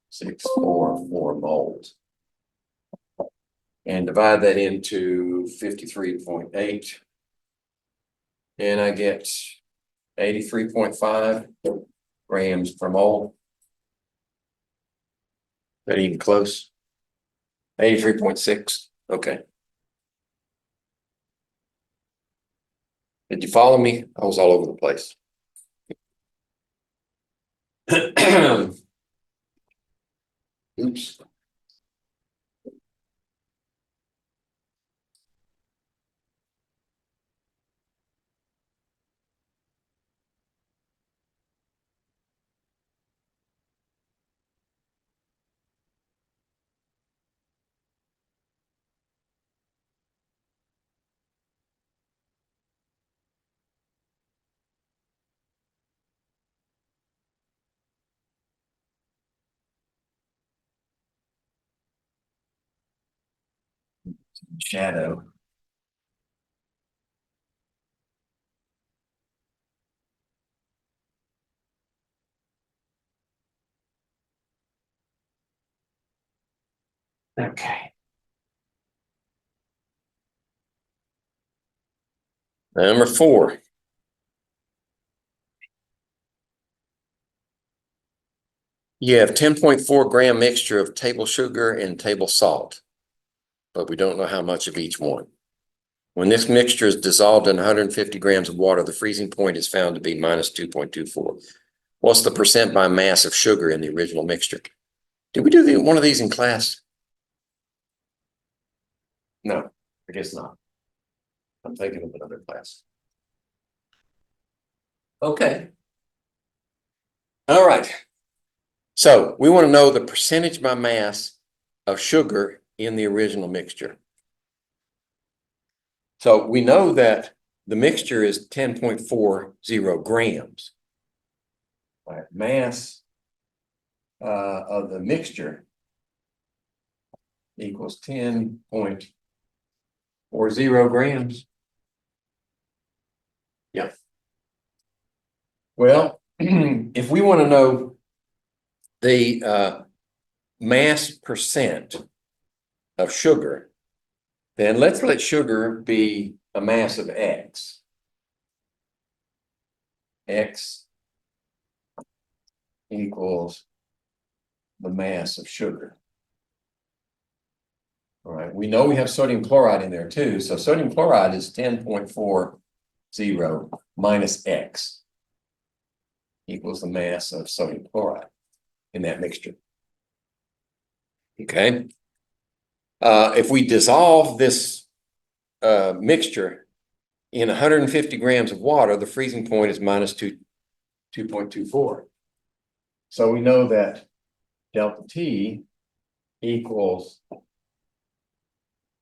644 moles. And divide that into 53.8. And I get 83.5 grams per mole. That even close? 83.6. Okay. Did you follow me? I was all over the place. Oops. Shadow. Okay. Number 4. You have 10.4 gram mixture of table sugar and table salt, but we don't know how much of each one. When this mixture is dissolved in 150 grams of water, the freezing point is found to be minus 2.24. What's the percent by mass of sugar in the original mixture? Did we do one of these in class? No, I guess not. I'm thinking of another class. Okay. All right. So we want to know the percentage by mass of sugar in the original mixture. So we know that the mixture is 10.40 grams. All right, mass of the mixture equals 10.40 grams. Yeah. Well, if we want to know the mass percent of sugar, then let's let sugar be a mass of X. X equals the mass of sugar. All right, we know we have sodium chloride in there too. So sodium chloride is 10.40 minus X equals the mass of sodium chloride in that mixture. Okay. If we dissolve this mixture in 150 grams of water, the freezing point is minus 2.24. So we know that delta T equals,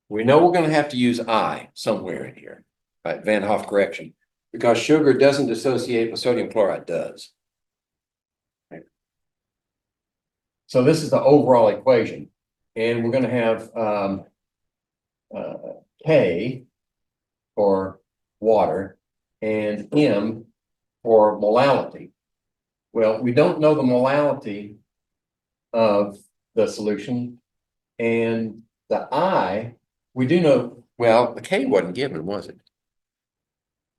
we know we're going to have to use I somewhere in here, right? Van Hoff correction, because sugar doesn't dissociate, but sodium chloride does. Okay. So this is the overall equation, and we're going to have K for water and M for molality. Well, we don't know the molality of the solution, and the I, we do know, well, the K wasn't given, was it?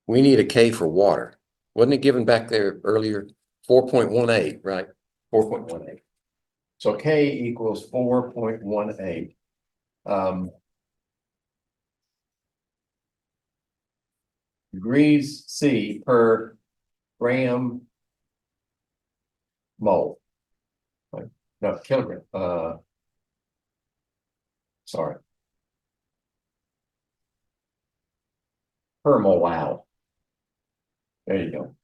We need a K for water. Wasn't it given back there earlier? 4.18, right? 4.18. So K equals 4.18. Degrees C per gram mole. No, kilogram. Sorry. Per molal. There you go.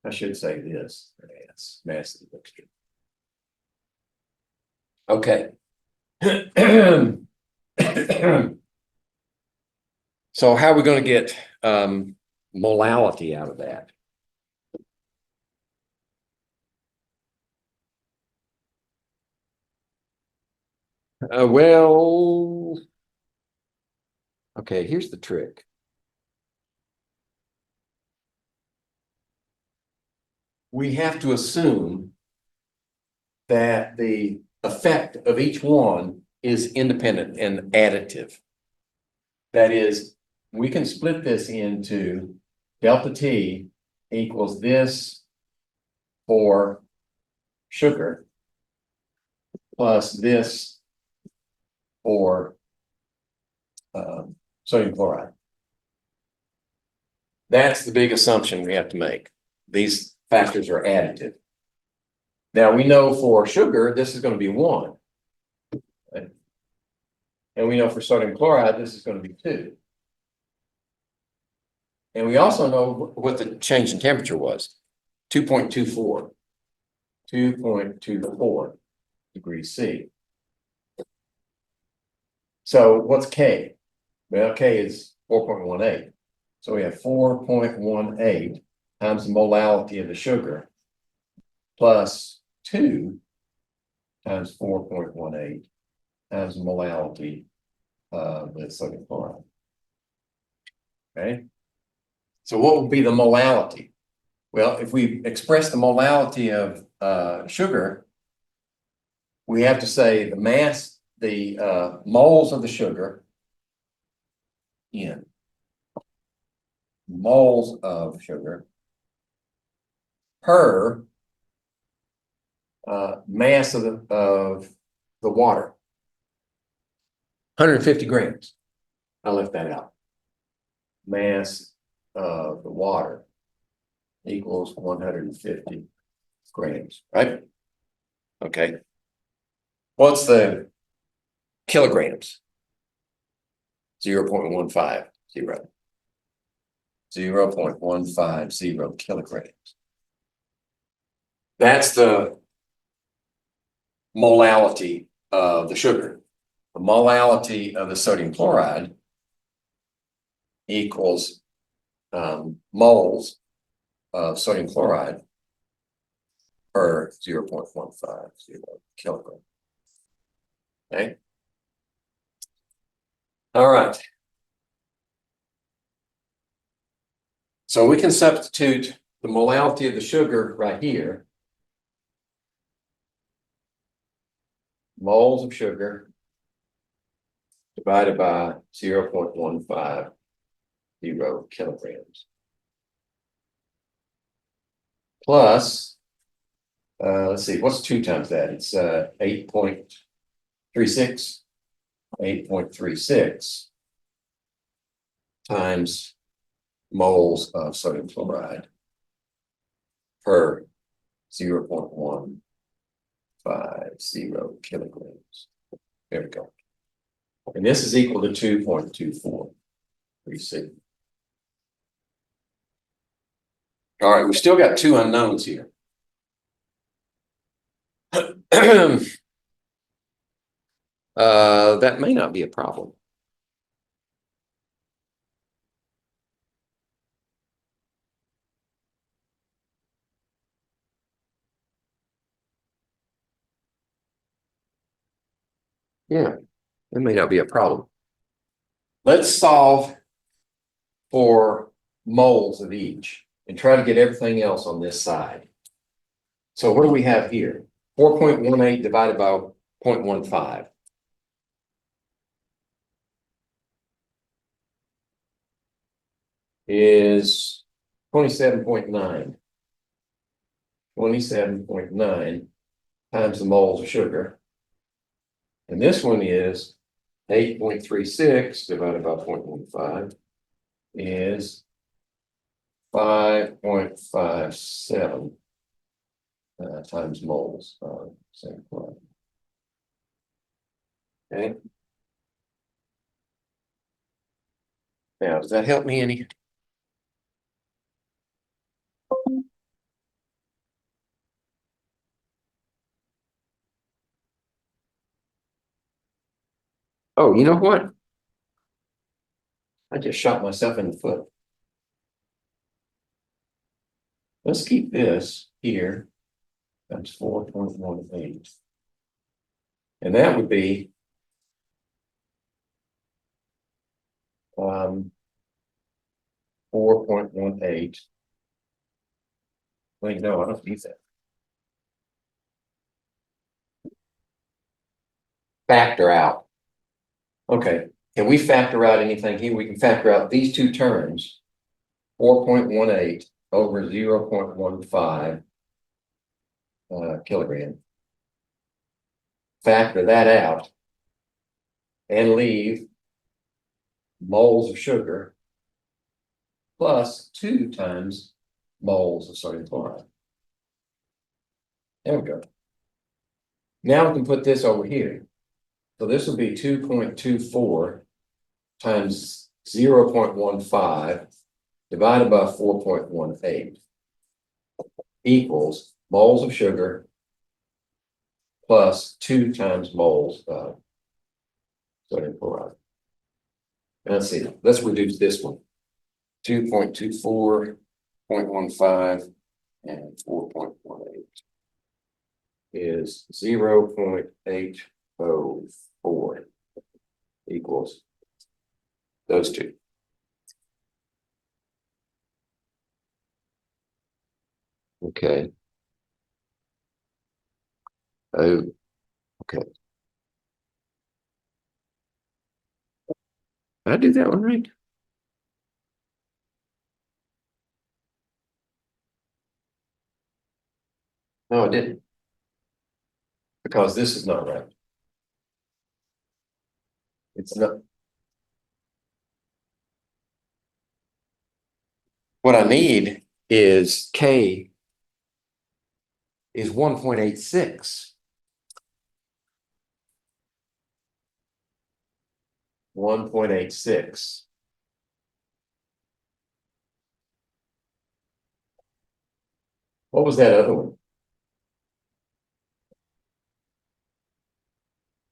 I should say this. Yes, mass of the mixture. Okay. So how are we going to get molality out of that? Well, okay, here's the trick. We have to assume that the effect of each one is independent and additive. That is, we can split this into delta T equals this for sugar plus this for sodium chloride. That's the big assumption we have to make. These factors are additive. Now we know for sugar, this is going to be 1. Right? And we know for sodium chloride, this is going to be 2. And we also know what the change in temperature was, 2.24. 2.24 degrees C. So what's K? Well, K is 4.18. So we have 4.18 times the molality of the sugar plus 2 times 4.18 times the molality of the sodium chloride. Okay. So what would be the molality? Well, if we express the molality of sugar, we have to say the mass, the moles of the sugar in moles of sugar per mass of the water. 150 grams. I left that out. Mass of the water equals 150 grams, right? Okay. What's the kilograms? 0.150. 0.150 kilograms. That's the molality of the sugar. The molality of the sodium chloride equals moles of sodium chloride per 0.150 kilogram. Okay. All right. So we can substitute the molality of the sugar right here. Moles of sugar divided by 0.150 kilograms. Plus, let's see, what's 2 times that? It's 8.36. 8.36 times moles of sodium chloride per 0.150 kilograms. There we go. And this is equal to 2.24. We see. All right, we still got 2 unknowns here. That may not be a problem. Yeah, that may not be a problem. Let's solve for moles of each and try to get everything else on this side. So what do we have here? 4.18 divided by 0.15. Is 27.9. 27.9 times the moles of sugar. And this one is 8.36 divided by 0.15 is 5.57 times moles of sodium chloride. Okay. Now, does that help me any? Oh, you know what? I just shot myself in the foot. Let's keep this here. That's 4.18. And that would be 4.18. Wait, no, I don't need that. Factor out. Okay, can we factor out anything here? We can factor out these 2 terms. 4.18 over 0.15 kilogram. Factor that out and leave moles of sugar plus 2 times moles of sodium chloride. There we go. Now we can put this over here. So this will be 2.24 times 0.15 divided by 4.18 equals moles of sugar plus 2 times moles of sodium chloride. Let's see, let's reduce this one. 2.24, 0.15, and 4.18. is 0.804 equals those two. Okay. Oh, okay. Did I do that one right? No, I didn't. Because this is not right. It's not. What I need is K is 1.86. 1.86. What was that other one?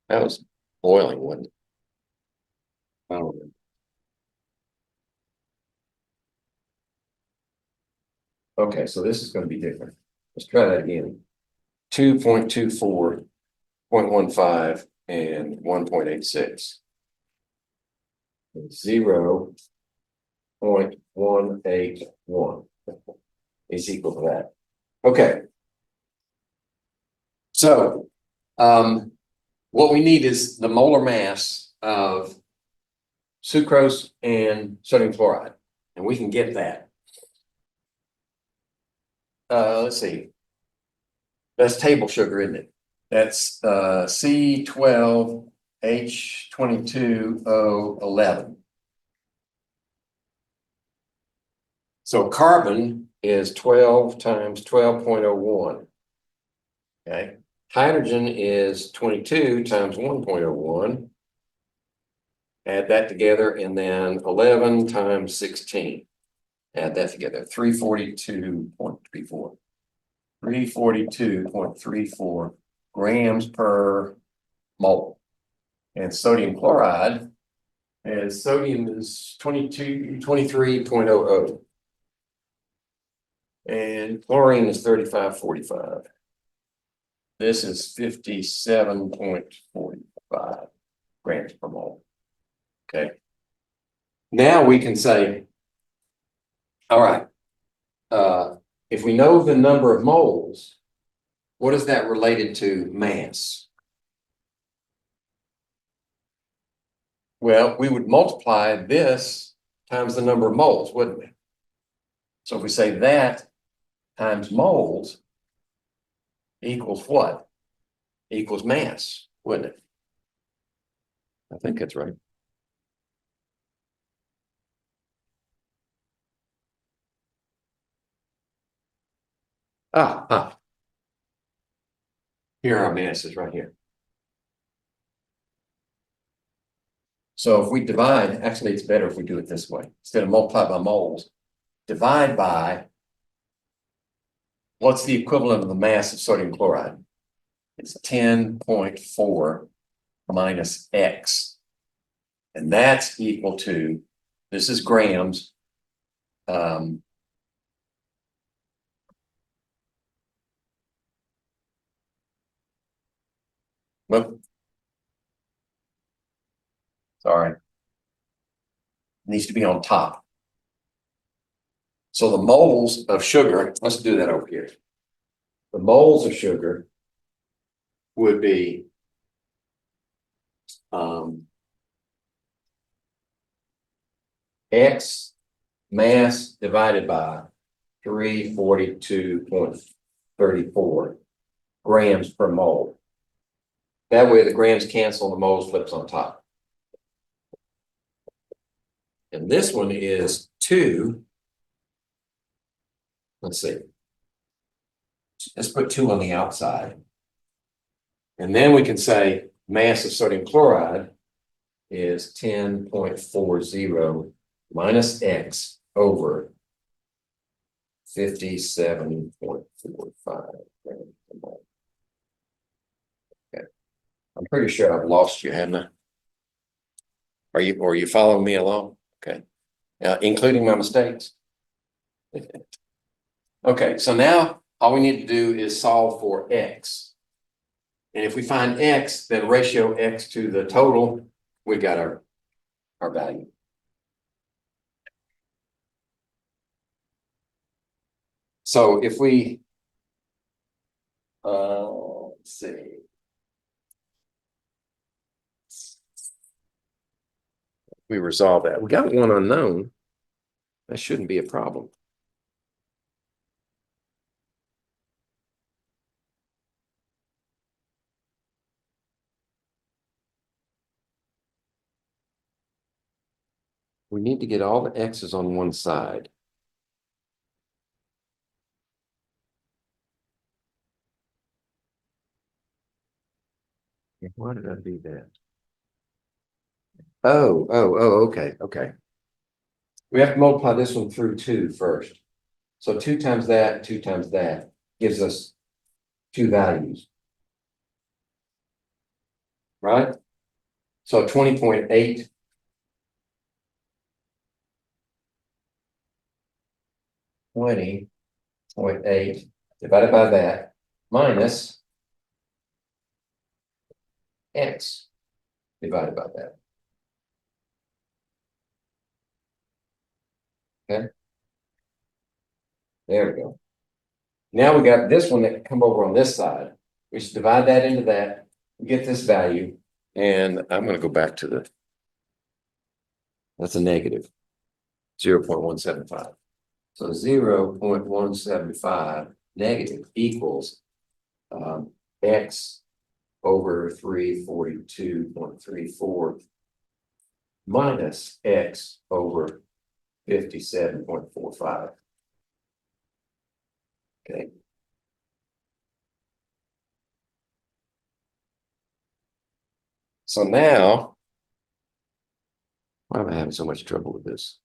That was boiling, wasn't it? I don't remember. Okay, so this is going to be different. Let's try that again. 2.24, 0.15, and 1.86. 0.181 is equal to that. Okay. So, what we need is the molar mass of sucrose and sodium chloride, and we can get that. Let's see. That's table sugar, isn't it? That's C12H22O11. So carbon is 12 times 12.01. Okay. Hydrogen is 22 times 1.01. Add that together, and then 11 times 16. Add that together, 342.34. 342.34 grams per mole. And sodium chloride, and sodium is 23.00. And chlorine is 35.45. This is 57.45 grams per mole. Okay. Now we can say, all right, if we know the number of moles, what is that related to mass? Well, we would multiply this times the number of moles, wouldn't we? So if we say that times moles equals what? Equals mass, wouldn't it? I think that's right. Here are our masses right here. So if we divide, actually it's better if we do it this way. Instead of multiply by moles, divide by what's the equivalent of the mass of sodium chloride? It's 10.4 minus X. And that's equal to, this is grams. Well, sorry. Needs to be on top. So the moles of sugar, let's do that over here. The moles of sugar would be X mass divided by 342.34 grams per mole. That way the grams cancel and the moles flips on top. And this one is 2. Let's see. Let's put 2 on the outside. And then we can say mass of sodium chloride is 10.40 minus X over 57.45 grams per mole. Okay. I'm pretty sure I've lost you, haven't I? Are you following me along? Okay. Including my mistakes. Okay, so now all we need to do is solve for X. And if we find X, then ratio X to the total, we got our value. So if we, let's see. We resolve that. We got one unknown. That shouldn't be a problem. We need to get all the X's on one side. Why did I do that? Okay, okay. We have to multiply this one through 2 first. So 2 times that, 2 times that gives us 2 values. Right? So 20.8. $20.8 divided by that minus X divided by that. Okay. There we go. Now we got this one that can come over on this side. We should divide that into that, get this value, and I'm going to go back to that's a negative 0.175. So 0.175 negative equals X over 342.34 minus X over 57.45. Okay. So now, why am I having so much trouble with this?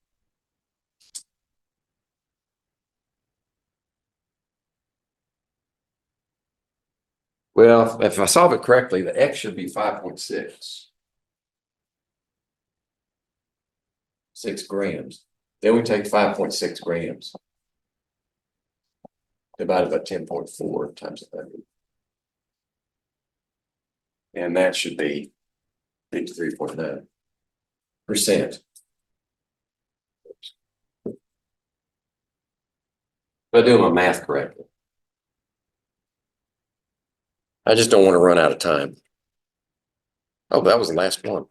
Well, if I solve it correctly, the X should be 5.6. 6 grams. Then we take 5.6 grams divided by 10.4 times 100. And that should be 53.9%. If I do my math correctly. I just don't want to run out of time. Oh, that was the last one.